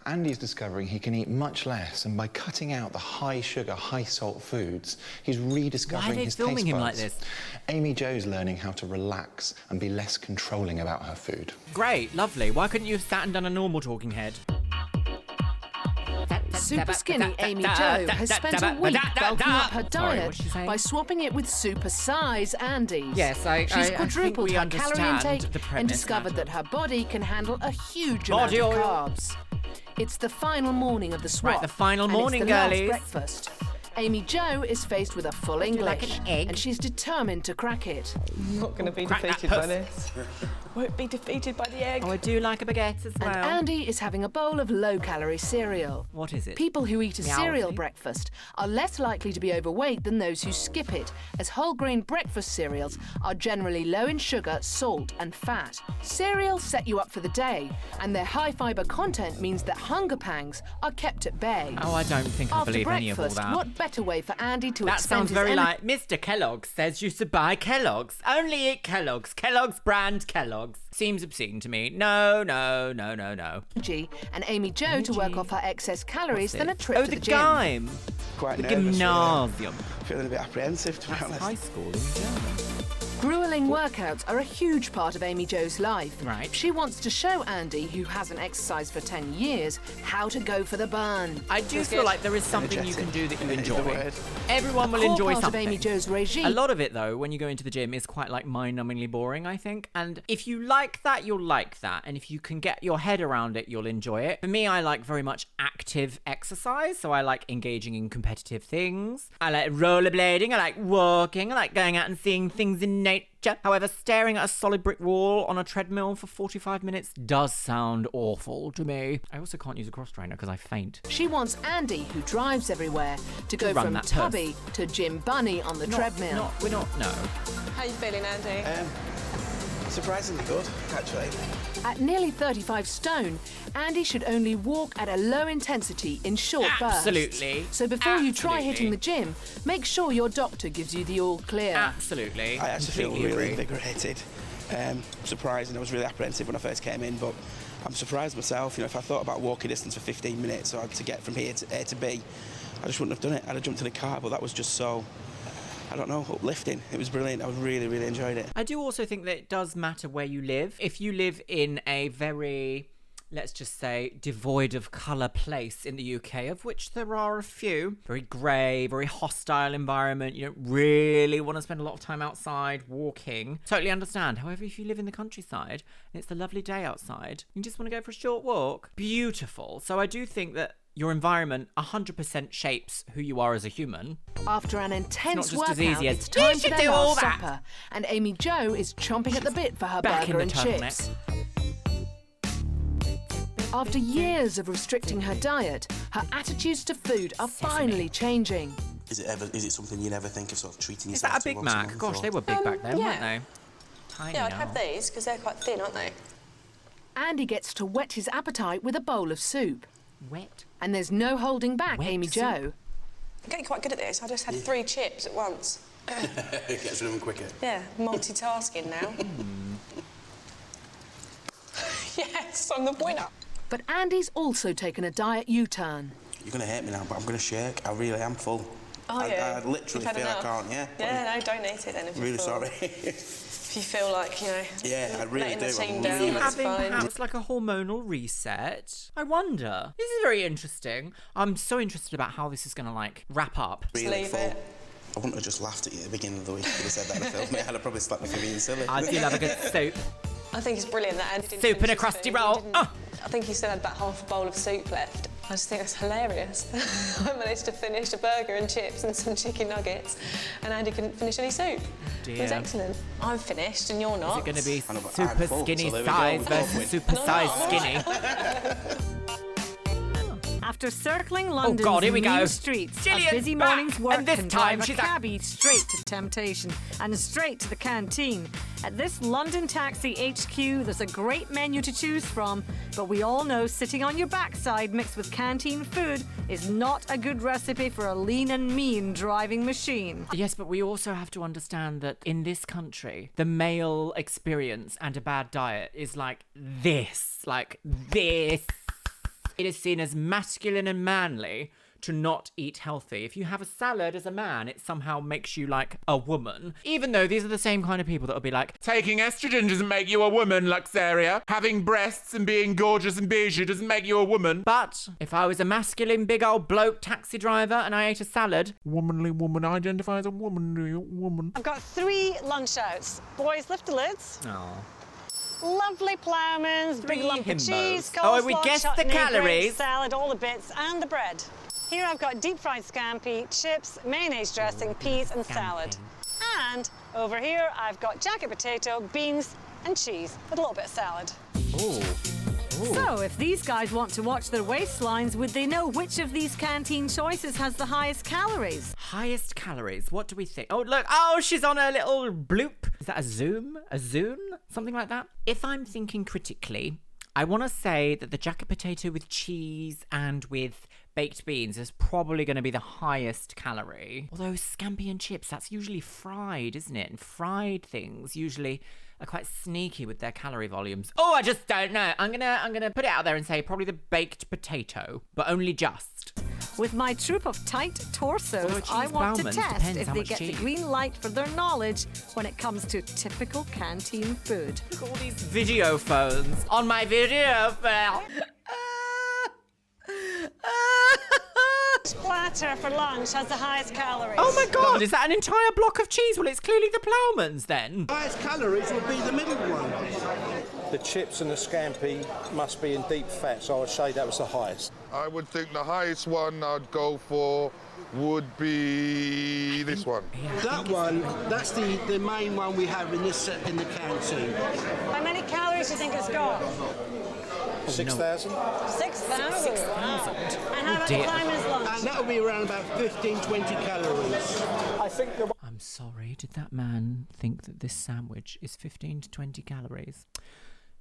S4: Andy's discovering he can eat much less, and by cutting out the high sugar, high salt foods, he's rediscovering
S1: Why are they
S4: his
S1: filming
S4: taste
S1: him
S4: buds.
S1: like this?
S4: Amy Jo's learning how to relax and be less controlling about her food.
S1: Great, lovely. Why couldn't you have sat and done a normal talking head?
S3: Super skinny Amy Jo has spent a week bulking up her
S1: Sorry,
S3: diet
S1: what's she saying?
S3: by swapping it with Supersize Andy's.
S1: Yes, I
S3: She's
S1: think
S3: quadrupled
S1: we
S3: her calorie
S1: understand
S3: intake
S1: the
S3: and
S1: premise,
S3: discovered
S1: Natalie.
S3: that her body can handle a huge
S1: Body
S3: amount of
S1: oil.
S3: carbs. It's the final morning of the swap.
S1: Right, the final
S3: and
S1: morning,
S3: it's the last
S1: girlies.
S3: breakfast. Amy Jo is faced with a full English,
S1: like an egg?
S3: and she's determined to crack it.
S8: I'm not going to be
S1: Crack that
S8: defeated by
S1: puss.
S8: this. Won't be defeated by the egg.
S1: Oh, I do like a baguette as well.
S3: And Andy is having a bowl of low-calorie cereal.
S1: What is it?
S3: People who eat a
S1: Meow.
S3: cereal breakfast are less likely to be overweight than those who skip it, as whole grain breakfast cereals are generally low in sugar, salt and fat. Cereals set you up for the day, and their high fibre content means that hunger pangs are kept at bay.
S1: Oh, I don't think I
S3: After
S1: believe any of all
S3: breakfast,
S1: that.
S3: what better way for Andy to
S1: That
S3: expend
S1: sounds
S3: his
S1: very
S3: energy?
S1: like Mr. Kellogg says you should buy Kellogg's. Only eat Kellogg's. Kellogg's brand Kellogg's. Seems obscene to me. No.
S3: And Amy Jo to work off her excess calories than a trip
S1: Oh,
S3: to
S1: the
S3: the gym.
S1: Gym.
S12: Quite
S1: The
S12: nervous,
S1: gymnasium.
S12: Feeling a bit apprehensive, to be
S1: That's
S12: honest.
S1: high school in German.
S3: Grueling workouts are a huge part of Amy Jo's life.
S1: Right.
S3: She wants to show Andy, who hasn't exercised for 10 years, how to go for the burn.
S1: I do feel like there is something you can do that you
S12: Is the
S1: enjoy.
S12: word.
S1: Everyone will
S3: core
S1: enjoy
S3: part
S1: something.
S3: of Amy Jo's regime.
S1: A lot of it, though, when you go into the gym, is quite like mind-numbingly boring, I think. And if you like that, you'll like that. And if you can get your head around it, you'll enjoy it. For me, I like very much active exercise. So I like engaging in competitive things. I like rollerblading. I like walking. I like going out and seeing things in nature. However, staring at a solid brick wall on a treadmill for 45 minutes does sound awful to me. I also can't use a cross trainer because I faint.
S3: She wants Andy, who drives everywhere, to go
S1: run
S3: from
S1: that
S3: tubby to Jim Bunny on the treadmill.
S1: No.
S8: How you feeling, Andy?
S12: Surprisingly good, actually.
S3: At nearly 35 stone, Andy should only walk at a low intensity in short
S1: Absolutely.
S3: bursts. So before you try
S1: Absolutely.
S3: hitting the gym, make sure your doctor gives you the all clear.
S1: Absolutely.
S12: I actually feel
S1: Completely
S12: really
S1: agree.
S12: invigorated. Surprised, and I was really apprehensive when I first came in, but I'm surprised myself. You know, if I thought about walking distance for 15 minutes or to get from here to A to B, I just wouldn't have done it. I'd have jumped in the car, but that was just so, I don't know, uplifting. It was brilliant. I really, really enjoyed it.
S1: I do also think that it does matter where you live. If you live in a very, let's just say, devoid of colour place in the UK, of which there are a few, very grey, very hostile environment, you don't really want to spend a lot of time outside walking, totally understand. However, if you live in the countryside and it's a lovely day outside, you just want to go for a short walk, beautiful. So I do think that your environment 100% shapes who you are as a human.
S3: After an intense
S1: It's not just as
S3: workout,
S1: easy as,
S3: it's time
S1: "You
S3: for
S1: should
S3: their
S1: do all
S3: last
S1: that."
S3: supper, and Amy Jo is chomping at the bit for her
S1: Back in
S3: burger
S1: the
S3: and
S1: turtleneck.
S3: chips. After years of restricting her diet, her attitudes to food are finally changing.
S20: Is it something you never think of sort of treating
S1: Is
S20: yourself
S1: that a
S20: to
S1: Big
S20: once
S1: Mac?
S20: month,
S1: Gosh,
S20: or-
S1: they were big back then,
S8: yeah.
S1: weren't they? Tiny
S8: Yeah, I'd
S1: now.
S8: have these because they're quite thin, aren't they?
S3: Andy gets to whet his appetite with a bowl of soup.
S1: Wet?
S3: And there's no holding back, Amy Jo.
S8: I'm getting quite good at this. I just had 3 chips at once.
S20: It gets rid of them quicker.
S8: Yeah, multitasking now. Yes, I'm the winner.
S3: But Andy's also taken a diet U-turn.
S20: You're going to hate me now, but I'm going to shake. I really am full.
S8: Oh,
S20: I
S8: yeah.
S20: literally
S8: You've had
S20: feel
S8: enough?
S20: I can't, yeah.
S8: Yeah, no, don't eat it then if you
S20: Really
S8: feel...
S20: sorry.
S8: If you feel like, you know...
S20: Yeah, I really
S8: letting
S20: do.
S8: the team
S20: I'm
S8: down,
S20: really-
S8: that's
S1: Having
S8: fine.
S1: perhaps like a hormonal reset. I wonder. This is very interesting. I'm so interested about how this is going to like wrap up.
S20: Really full. I wouldn't have just laughed at you at the beginning of the week if you'd have said that in a film. I'd have probably slapped me for being silly.
S1: I do love a good soup.
S8: I think it's brilliant that Andy didn't
S1: Soup
S8: finish
S1: and a
S8: his
S1: crusty
S8: food. He
S1: roll.
S8: didn't- I think he still had about half a bowl of soup left. I just think that's hilarious. I managed to finish a burger and chips and some chicken nuggets, and Andy couldn't finish any soup. It was
S1: Dear.
S8: excellent. I'm finished and you're not.
S1: Is it going to be
S20: I know, but
S1: super
S20: I'm full,
S1: skinny
S20: so there we go.
S1: size
S20: We're
S1: versus
S20: both
S1: super
S8: No,
S1: size
S8: no.
S1: skinny?
S11: After circling London's
S1: God, here we go.
S11: mean streets,
S1: Gillian's
S11: a busy
S1: back,
S11: morning's work
S1: and this
S11: can
S1: time
S11: drive
S1: she's
S11: a cabbie straight to temptation and straight to the canteen. At this London Taxi HQ, there's a great menu to choose from, but we all know sitting on your backside mixed with canteen food is not a good recipe for a lean and mean driving machine.
S1: Yes, but we also have to understand that in this country, the male experience and a bad diet is like this. Like this. It is seen as masculine and manly to not eat healthy. If you have a salad as a man, it somehow makes you like a woman. Even though these are the same kind of people that will be like,
S5: Taking estrogen doesn't make you a woman, Luxeria. Having breasts and being gorgeous and bijou doesn't make you a woman.
S1: but if I was a masculine big old bloke taxi driver and I ate a salad,
S5: Womanly woman identifies as a womanly woman.
S10: I've got 3 lunch outs. Boys, lift the lids. Lovely ploughamans, big
S1: 3
S10: lump of
S1: himbos.
S10: cheese,
S1: Oh,
S10: coleslaw,
S1: we guessed the
S10: chutney,
S1: calories.
S10: grape salad, all the bits, and the bread.
S11: Here I've got deep fried scampi, chips, mayonnaise dressing, peas and salad. And over here I've got jacket potato, beans and cheese with a little bit of salad.
S1: Ooh.
S11: So, if these guys want to watch their waistlines, would they know which of these canteen choices has the highest calories?
S1: Highest calories. What do we think? Oh, look. Oh, she's on a little bloop. Is that a zoom? A zune? Something like that? If I'm thinking critically, I want to say that the jacket potato with cheese and with baked beans is probably going to be the highest calorie. Although scampi and chips, that's usually fried, isn't it? And fried things usually are quite sneaky with their calorie volumes. Oh, I just don't know. I'm gonna put it out there and say probably the baked potato, but only just.
S11: With my troop of tight torsos, I want to test if they get the green light for their knowledge when it comes to typical canteen food.
S1: Look at all these video phones on my video phone.
S11: Platter for lunch has the highest calories.
S1: Oh my God, is that an entire block of cheese? Well, it's clearly the Ploughman's then.
S21: Highest calories would be the middle one. The chips and the scampi must be in deep fat, so I would say that was the highest.
S22: I would think the highest one I'd go for would be this one.
S21: That one, that's the main one we have in the canteen.
S11: How many calories do you think it's got?
S21: 6,000.
S11: 6,000? Wow. And how about the Ploughman's lunch?
S21: And that'll be around about 15, 20 calories. I think the...
S1: I'm sorry, did that man think that this sandwich is 15 to 20 calories?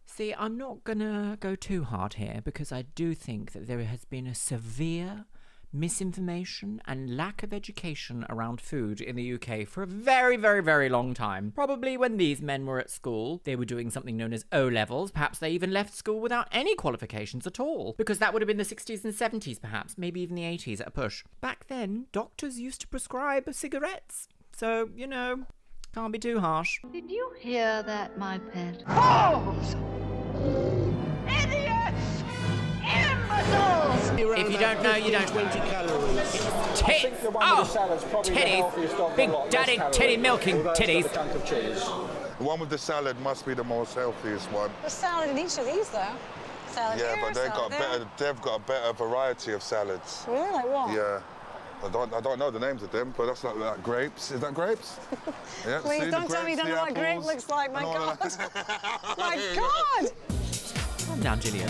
S1: See, I'm not gonna go too hard here because I do think that there has been a severe misinformation and lack of education around food in the UK for a very, very, very long time. Probably when these men were at school, they were doing something known as O-levels. Perhaps they even left school without any qualifications at all, because that would have been the 60s and 70s perhaps, maybe even the 80s at a push. Back then, doctors used to prescribe cigarettes. So, you know, can't be too harsh.
S19: Did you hear that, my pet?
S13: Fools! Idiots! Imbeciles!
S1: If you don't know, you don't.
S21: 20 calories.
S1: Tits! Oh, titties! Big daddy titty milking titties.
S22: The one with the salad must be the most healthiest one.
S11: There's salad in each of these, though. Salad
S22: Yeah,
S11: here,
S22: but they've got a better variety of salads.
S11: Really? Like what?
S22: Yeah. I don't know the names of them, but that's like grapes. Is that grapes? Yeah,
S11: Please
S22: see,
S11: don't tell me you don't know what a grape looks like. My God. My God.
S1: Calm down, Gillian.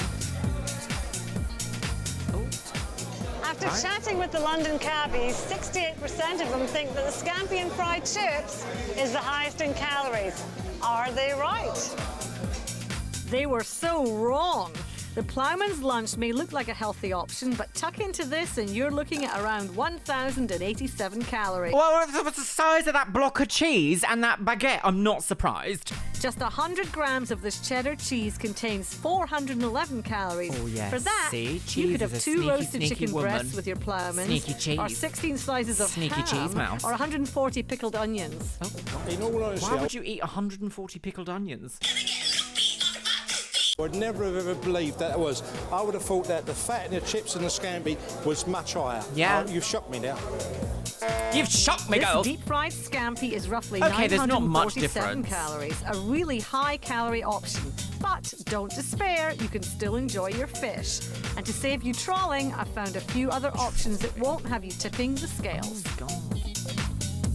S11: After chatting with the London cabbies, 68% of them think that the scampi and fried chips is the highest in calories. Are they right? They were so wrong. The Ploughman's lunch may look like a healthy option, but tuck into this and you're looking at around 1,087 calories.
S1: Well, what's the size of that block of cheese and that baguette? I'm not surprised.
S11: Just 100 grams of this cheddar cheese contains 411 calories.
S1: Oh, yes.
S11: For that,
S1: See?
S11: you could have
S1: Cheese is a
S11: 2
S1: sneaky,
S11: roasted
S1: sneaky
S11: chicken
S1: woman.
S11: breasts with your Ploughman's.
S1: Sneaky cheese.
S11: Or 16 slices of
S1: Sneaky
S11: ham,
S1: cheese mouse.
S11: or 140 pickled onions.
S1: Oh,
S21: in all honesty,
S1: why would you eat 140 pickled onions?
S21: I'd never have ever believed that was. I would have thought that the fat in the chips and the scampi was much higher.
S1: Yeah.
S21: You've shocked me now.
S1: You've shocked me, girl.
S11: This deep-fried scampi is roughly
S1: Okay, there's not much
S11: 947
S1: difference.
S11: calories, a really high-calorie option. But don't despair, you can still enjoy your fish. And to save you trawling, I've found a few other options that won't have you tipping the scales.
S1: Oh, God.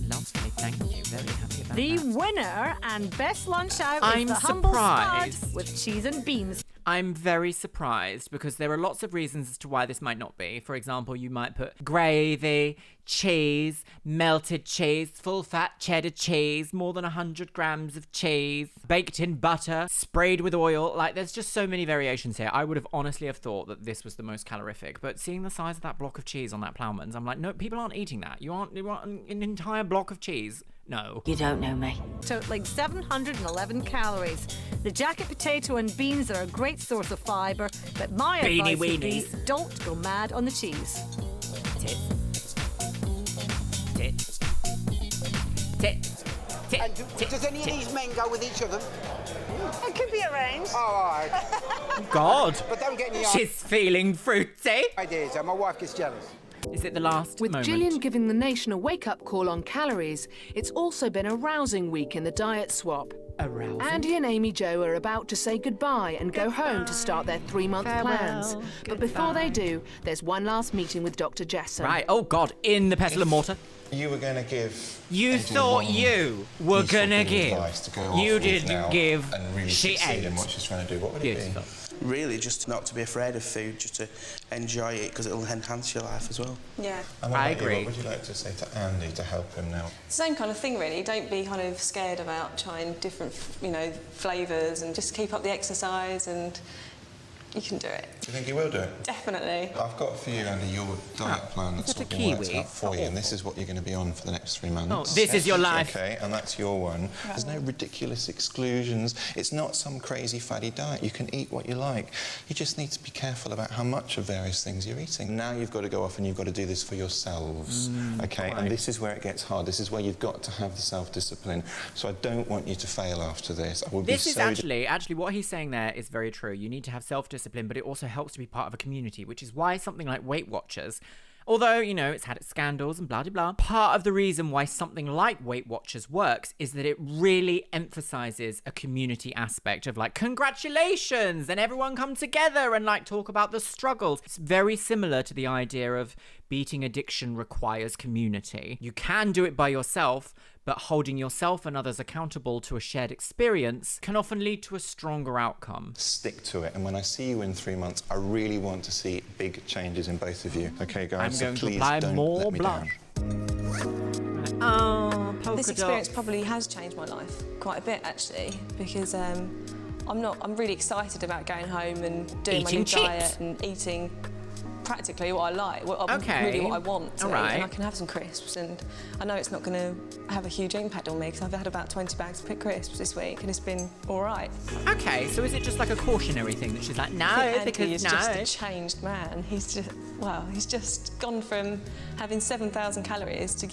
S1: Lovely, thank you. Very happy about
S11: The
S1: that.
S11: winner and best lunch out
S1: I'm
S11: is the humble
S1: surprised.
S11: spud with cheese and beans.
S1: I'm very surprised because there are lots of reasons as to why this might not be. For example, you might put gravy, cheese, melted cheese, full-fat cheddar cheese, more than 100 grams of cheese, baked in butter, sprayed with oil. Like, there's just so many variations here. I would have honestly have thought that this was the most calorific. But seeing the size of that block of cheese on that Ploughman's, I'm like, no, people aren't eating that. You want an entire block of cheese? No.
S19: You don't know me.
S11: Totaling 711 calories. The jacket potato and beans are a great source of fibre, but my advice would be don't go mad on the cheese.
S23: Does any of these men go with each other?
S11: It could be arranged.
S23: Oh, all right.
S1: God.
S23: But don't get any...
S1: She's feeling fruity.
S23: Ideas, my wife gets jealous.
S1: Is it the last
S3: With
S1: moment?
S3: Gillian giving the nation a wake-up call on calories, it's also been a rousing week in the diet swap.
S1: Arousing?
S3: Andy and Amy Jo are about to say goodbye and go home to start their 3-month plans. But before they do, there's one last meeting with Dr. Jessen.
S1: Right, oh God, in the pestle and mortar.
S4: You were going to give...
S1: You thought you were gonna give. You didn't give.
S4: And really
S1: She
S4: succeed
S1: ate.
S4: in what she's trying to do. What would it be?
S9: Really, just not to be afraid of food, just to enjoy it, because it'll enhance your life as well.
S8: Yeah.
S4: And what
S1: I
S4: about you?
S1: agree.
S4: What would you like to say to Andy to help him now?
S8: Same kind of thing, really. Don't be kind of scared about trying different, flavours, and just keep up the exercise, and you can do it.
S4: Do you think you will do it?
S8: Definitely.
S4: I've got for you, Andy, your diet plan that's
S1: Is that a
S4: all been worked
S1: kiwi?
S4: out for you, and this is what you're going to be on for the next 3 months.
S1: Oh, this is your life.
S4: Okay, and that's your one. There's no ridiculous exclusions. It's not some crazy fatty diet. You can eat what you like. You just need to be careful about how much of various things you're eating. Now you've got to go off and you've got to do this for yourselves, okay?
S1: right.
S4: And this is where it gets hard. This is where you've got to have the self-discipline. So I don't want you to fail after this. I would
S1: This
S4: be
S1: is
S4: so
S1: actually what he's saying there is very true. You need to have self-discipline, but it also helps to be part of a community, which is why something like Weight Watchers, although, it's had its scandals and blah, blah, blah, part of the reason why something like Weight Watchers works is that it really emphasizes a community aspect of congratulations, and everyone come together and talk about the struggles. It's very similar to the idea of beating addiction requires community. You can do it by yourself, but holding yourself and others accountable to a shared experience can often lead to a stronger outcome.
S4: stick to it. And when I see you in 3 months, I really want to see big changes in both of you. Okay, guys?
S1: I'm going
S4: so
S1: to
S4: please
S1: apply
S4: don't
S1: more
S4: let me
S1: blush.
S4: down.
S1: Oh, polka
S8: This experience
S1: dots.
S8: probably has changed my life quite a bit, actually, because I'm really excited about going home and doing my
S1: Eating
S8: new
S1: chips.
S8: diet and eating practically what I like,
S1: Okay.
S8: really what I want to
S1: All
S8: eat,
S1: right.
S8: and I can have some crisps, and I know it's not going to have a huge impact on me because I've had about 20 bags of crisps this week and it's been all right.
S1: Okay, so is it just like a cautionary thing that she's like, no,
S8: I think
S1: because
S8: Andy is
S1: no.
S8: just a changed man. He's just gone from having 7,000 calories to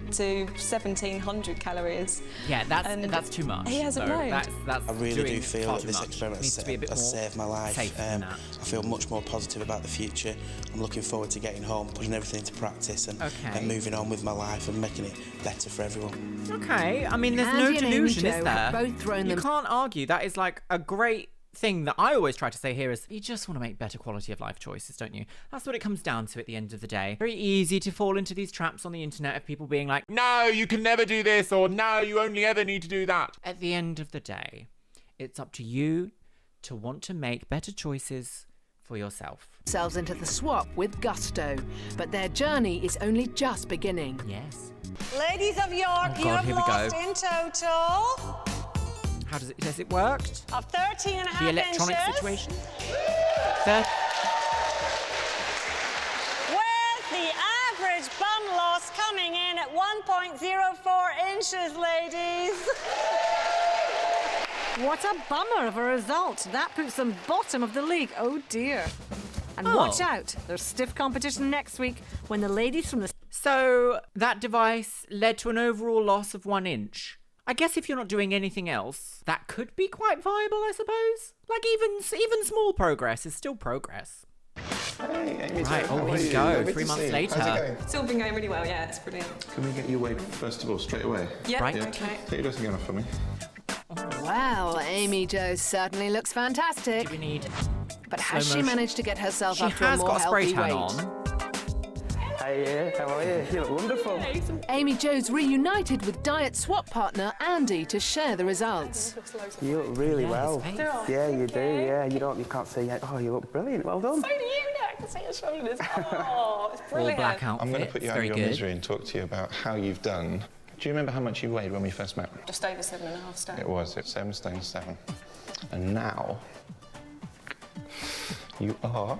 S8: 1,700 calories.
S1: Yeah, that's too much.
S8: He hasn't known.
S1: That's
S9: I really
S1: doing
S9: do feel
S1: far
S9: that
S1: too
S9: this
S1: much.
S9: experiment
S1: Needs to be a bit
S9: has
S1: more
S9: saved my life.
S1: safe than that.
S9: I feel much more positive about the future. I'm looking forward to getting home, putting everything into practice and moving on with my life and making it better for everyone.
S1: Okay, I mean, there's
S3: Andy
S1: no
S3: and Amy
S1: delusion,
S3: Jo
S1: is
S3: have
S1: there?
S3: both thrown
S1: You
S3: them-
S1: can't argue. That is a great thing that I always try to say here is you just want to make better quality of life choices, don't you? That's what it comes down to at the end of the day. Very easy to fall into these traps on the internet of people being like,
S5: No, you can never do this, or no, you only ever need to do that.
S1: at the end of the day, it's up to you to want to make better choices for yourself.
S3: Themselves into the swap with gusto, but their journey is only just beginning.
S1: Yes.
S11: Ladies of York,
S1: Oh,
S11: you
S1: God,
S11: have
S1: here we go.
S11: lost in total
S1: How does it worked?
S11: of 13 and a half
S1: The electronic
S11: inches.
S1: situation?
S11: With the average bum loss coming in at 1.04 inches, ladies. What a bummer of a result. That puts them bottom of the league. Oh dear. And watch out, there's stiff competition next week when the ladies from the...
S1: So that device led to an overall loss of 1 inch. I guess if you're not doing anything else, that could be quite viable, I suppose. Even small progress is still progress.
S4: Hey, Amy,
S1: Right,
S4: how
S1: oh,
S4: are
S1: here we
S4: you?
S1: go,
S4: Lovely
S1: 3
S4: to
S1: months
S4: see you.
S1: later.
S4: How's it going?
S8: It's all been going really well, yeah, it's brilliant.
S4: Can we get you away, first of all, straight away?
S8: Yep,
S1: Right.
S4: Yeah.
S8: okay.
S4: Take your dressing gown off for me.
S3: Well, Amy Jo certainly looks fantastic.
S1: Do we need
S3: But has
S1: slow
S3: she
S1: motion?
S3: managed to get herself
S1: She
S3: up to a
S1: has
S3: more
S1: got a spray
S3: healthy
S1: tan
S3: weight?
S1: on.
S2: Hey, how are you? You look wonderful.
S3: Amy Jo's reunited with diet swap partner Andy to share the results.
S2: You look really well.
S8: Do I?
S2: Yeah, you do. Yeah, you can't see yet. Oh, you look brilliant. Well done.
S8: So do you now, I can see your shoulders. Oh, it's
S1: All
S8: brilliant.
S1: black outfit.
S4: I'm going to put you out of
S1: Very
S4: your
S1: good.
S4: misery and talk to you about how you've done. Do you remember how much you weighed when we first met?
S8: Just over 7.5 stone.
S4: It was 7 stone 7. And now you are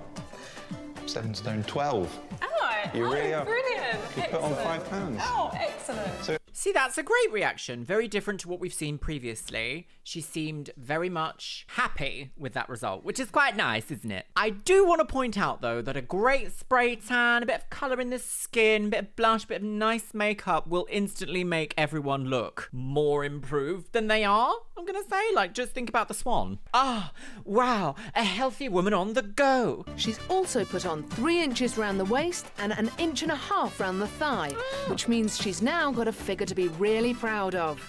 S4: 7 stone 12.
S8: Am I?
S4: You really are.
S8: Brilliant.
S4: You put on
S8: Excellent.
S4: 5 pounds.
S8: Oh, excellent.
S4: So
S1: See, that's a great reaction. Very different to what we've seen previously. She seemed very much happy with that result, which is quite nice, isn't it? I do want to point out, though, that a great spray tan, a bit of colour in the skin, a bit of blush, a bit of nice makeup will instantly make everyone look more improved than they are, I'm going to say. Like, just think about the swan. Ah, wow, a healthy woman on the go.
S3: She's also put on 3 inches round the waist and 1.5 inches round the thigh, which means she's now got a figure to be really proud of.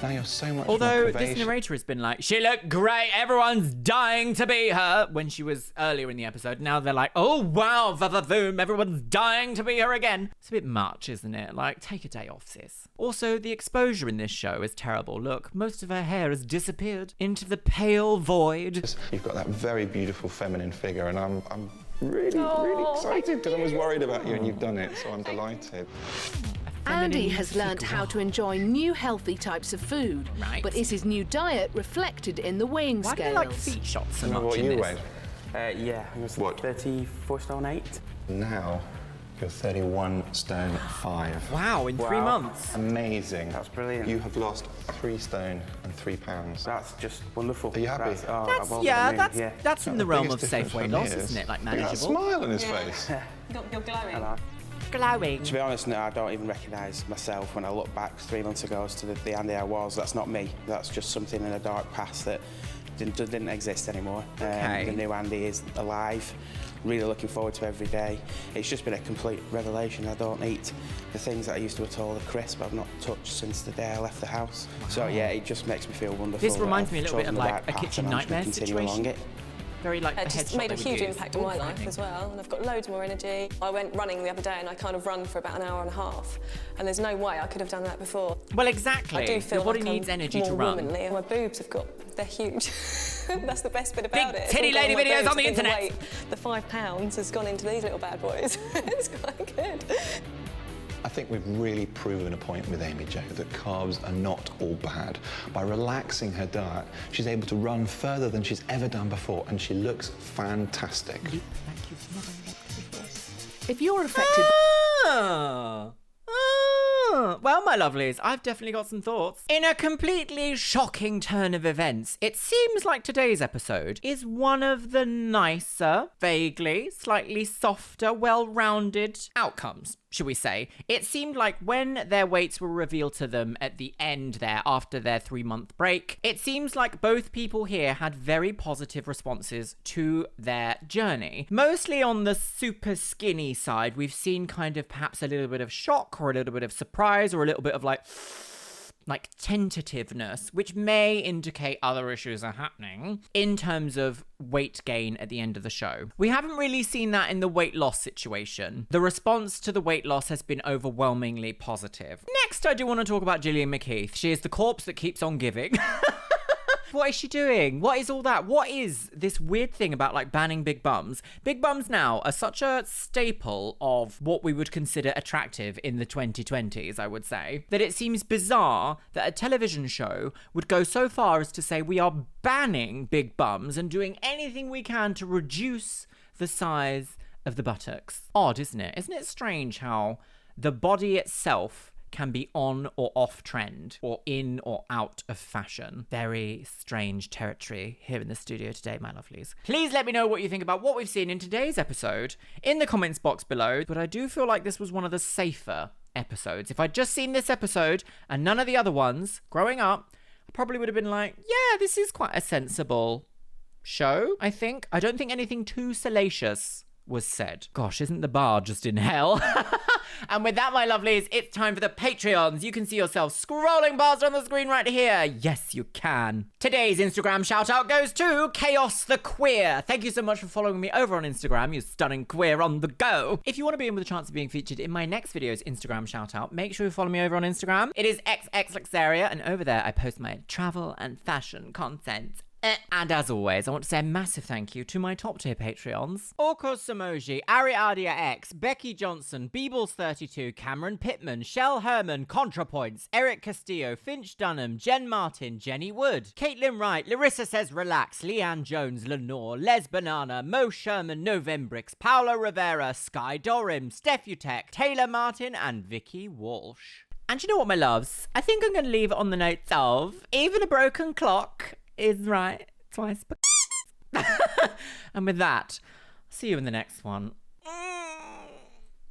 S4: Now you're so much
S1: Although
S4: more
S1: this narrator has been like, she looked great, everyone's dying to be her, when she was earlier in the episode. Now they're like, oh wow, va-va-voom, everyone's dying to be her again. It's a bit much, isn't it? Like, take a day off, sis. Also, the exposure in this show is terrible. Look, most of her hair has disappeared into the pale void.
S4: You've got that very beautiful feminine figure, and I'm really excited because I was worried about you and you've done it, so I'm delighted.
S3: Andy has learnt how to enjoy new healthy types of food, but is his new diet reflected in the weighing scales?
S1: Why do you like feet shots so much
S4: what
S1: in
S4: you
S1: this?
S4: weighed?
S2: Yeah, I was 34 stone 8.
S4: Now you're 31 stone 5.
S1: Wow, in 3 months.
S4: Amazing.
S2: That's brilliant.
S4: You have lost 3 stone and 3 pounds.
S2: That's just wonderful.
S4: Are you happy?
S1: That's from the realm of safe weight loss,
S4: is.
S1: isn't it? Like
S4: Look at that
S1: manageable.
S4: smile on his face.
S8: You're glowing.
S2: Hello.
S1: Glowing.
S9: To be honest, no, I don't even recognise myself when I look back 3 months ago as to the Andy I was. That's not me. That's just something in a dark past that didn't exist anymore. The new Andy is alive. Really looking forward to every day. It's just been a complete revelation. I don't eat the things that I used to at all. The crisp I've not touched since the day I left the house. Wow. So yeah, it just makes me feel wonderful.
S1: This reminds me a little bit of like a kitchen nightmare situation. Very like
S8: it just made a huge impact on my life as well, and I've got loads more energy. I went running the other day and I kind of run for about 1.5 hours, and there's no way I could have done that before.
S1: Well, exactly.
S8: I do feel
S1: your body
S8: like
S1: needs
S8: I'm
S1: energy
S8: more
S1: to run.
S8: Womanly. My boobs they're huge. That's the best bit about it.
S1: Big titty lady videos on the internet.
S8: The 5 pounds has gone into these little bad boys. It's quite good.
S4: I think we've really proven a point with Amy Jo that carbs are not all bad. By relaxing her diet, she's able to run further than she's ever done before, and she looks fantastic.
S1: Thank you for not doing that before.
S3: If you're affected...
S1: Well, my lovelies, I've definitely got some thoughts. In a completely shocking turn of events, it seems like today's episode is one of the nicer, vaguely, slightly softer, well-rounded outcomes, should we say. It seemed like when their weights were revealed to them at the end there, after their 3-month break, it seems like both people here had very positive responses to their journey. Mostly on the super skinny side, we've seen kind of perhaps a little bit of shock or a little bit of surprise or a little bit of like tentativeness, which may indicate other issues are happening in terms of weight gain at the end of the show. We haven't really seen that in the weight loss situation. The response to the weight loss has been overwhelmingly positive. Next, I do want to talk about Gillian McKeith. She is the corpse that keeps on giving. What is she doing? What is all that? What is this weird thing about like banning big bums? Big bums now are such a staple of what we would consider attractive in the 2020s, I would say, that it seems bizarre that a television show would go so far as to say we are banning big bums and doing anything we can to reduce the size of the buttocks. Odd, isn't it? Isn't it strange how the body itself can be on or off trend or in or out of fashion? Very strange territory here in the studio today, my lovelies. Please let me know what you think about what we've seen in today's episode in the comments box below, but I do feel like this was one of the safer episodes. If I'd just seen this episode and none of the other ones growing up, I probably would have been like, yeah, this is quite a sensible show, I think. I don't think anything too salacious was said. Gosh, isn't the bar just in hell? And with that, my lovelies, it's time for the Patreons. You can see yourself scrolling past on the screen right here. Yes, you can. Today's Instagram shout out goes to Chaos the Queer. Thank you so much for following me over on Instagram, you stunning queer on the go. If you want to be in with a chance of being featured in my next video's Instagram shout out, make sure you follow me over on Instagram. It is XXLuxeria, and over there I post my travel and fashion content. And as always, I want to say a massive thank you to my top tier Patreons. Orkos Samoji, Ariadia X, Becky Johnson, Beebles32, Cameron Pittman, Shell Herman, ContraPoints, Eric Castillo, Finch Dunham, Jen Martin, Jenny Wood, Caitlin Wright, Larissa Says Relax, Leanne Jones, Lenore, Les Banana, Mo Sherman, Novembrix, Paolo Rivera, Sky Dorim, Steph Utek, Taylor Martin, and Vicky Walsh. And you know what, my loves? I think I'm going to leave it on the notes of even a broken clock is right twice. And with that, see you in the next one.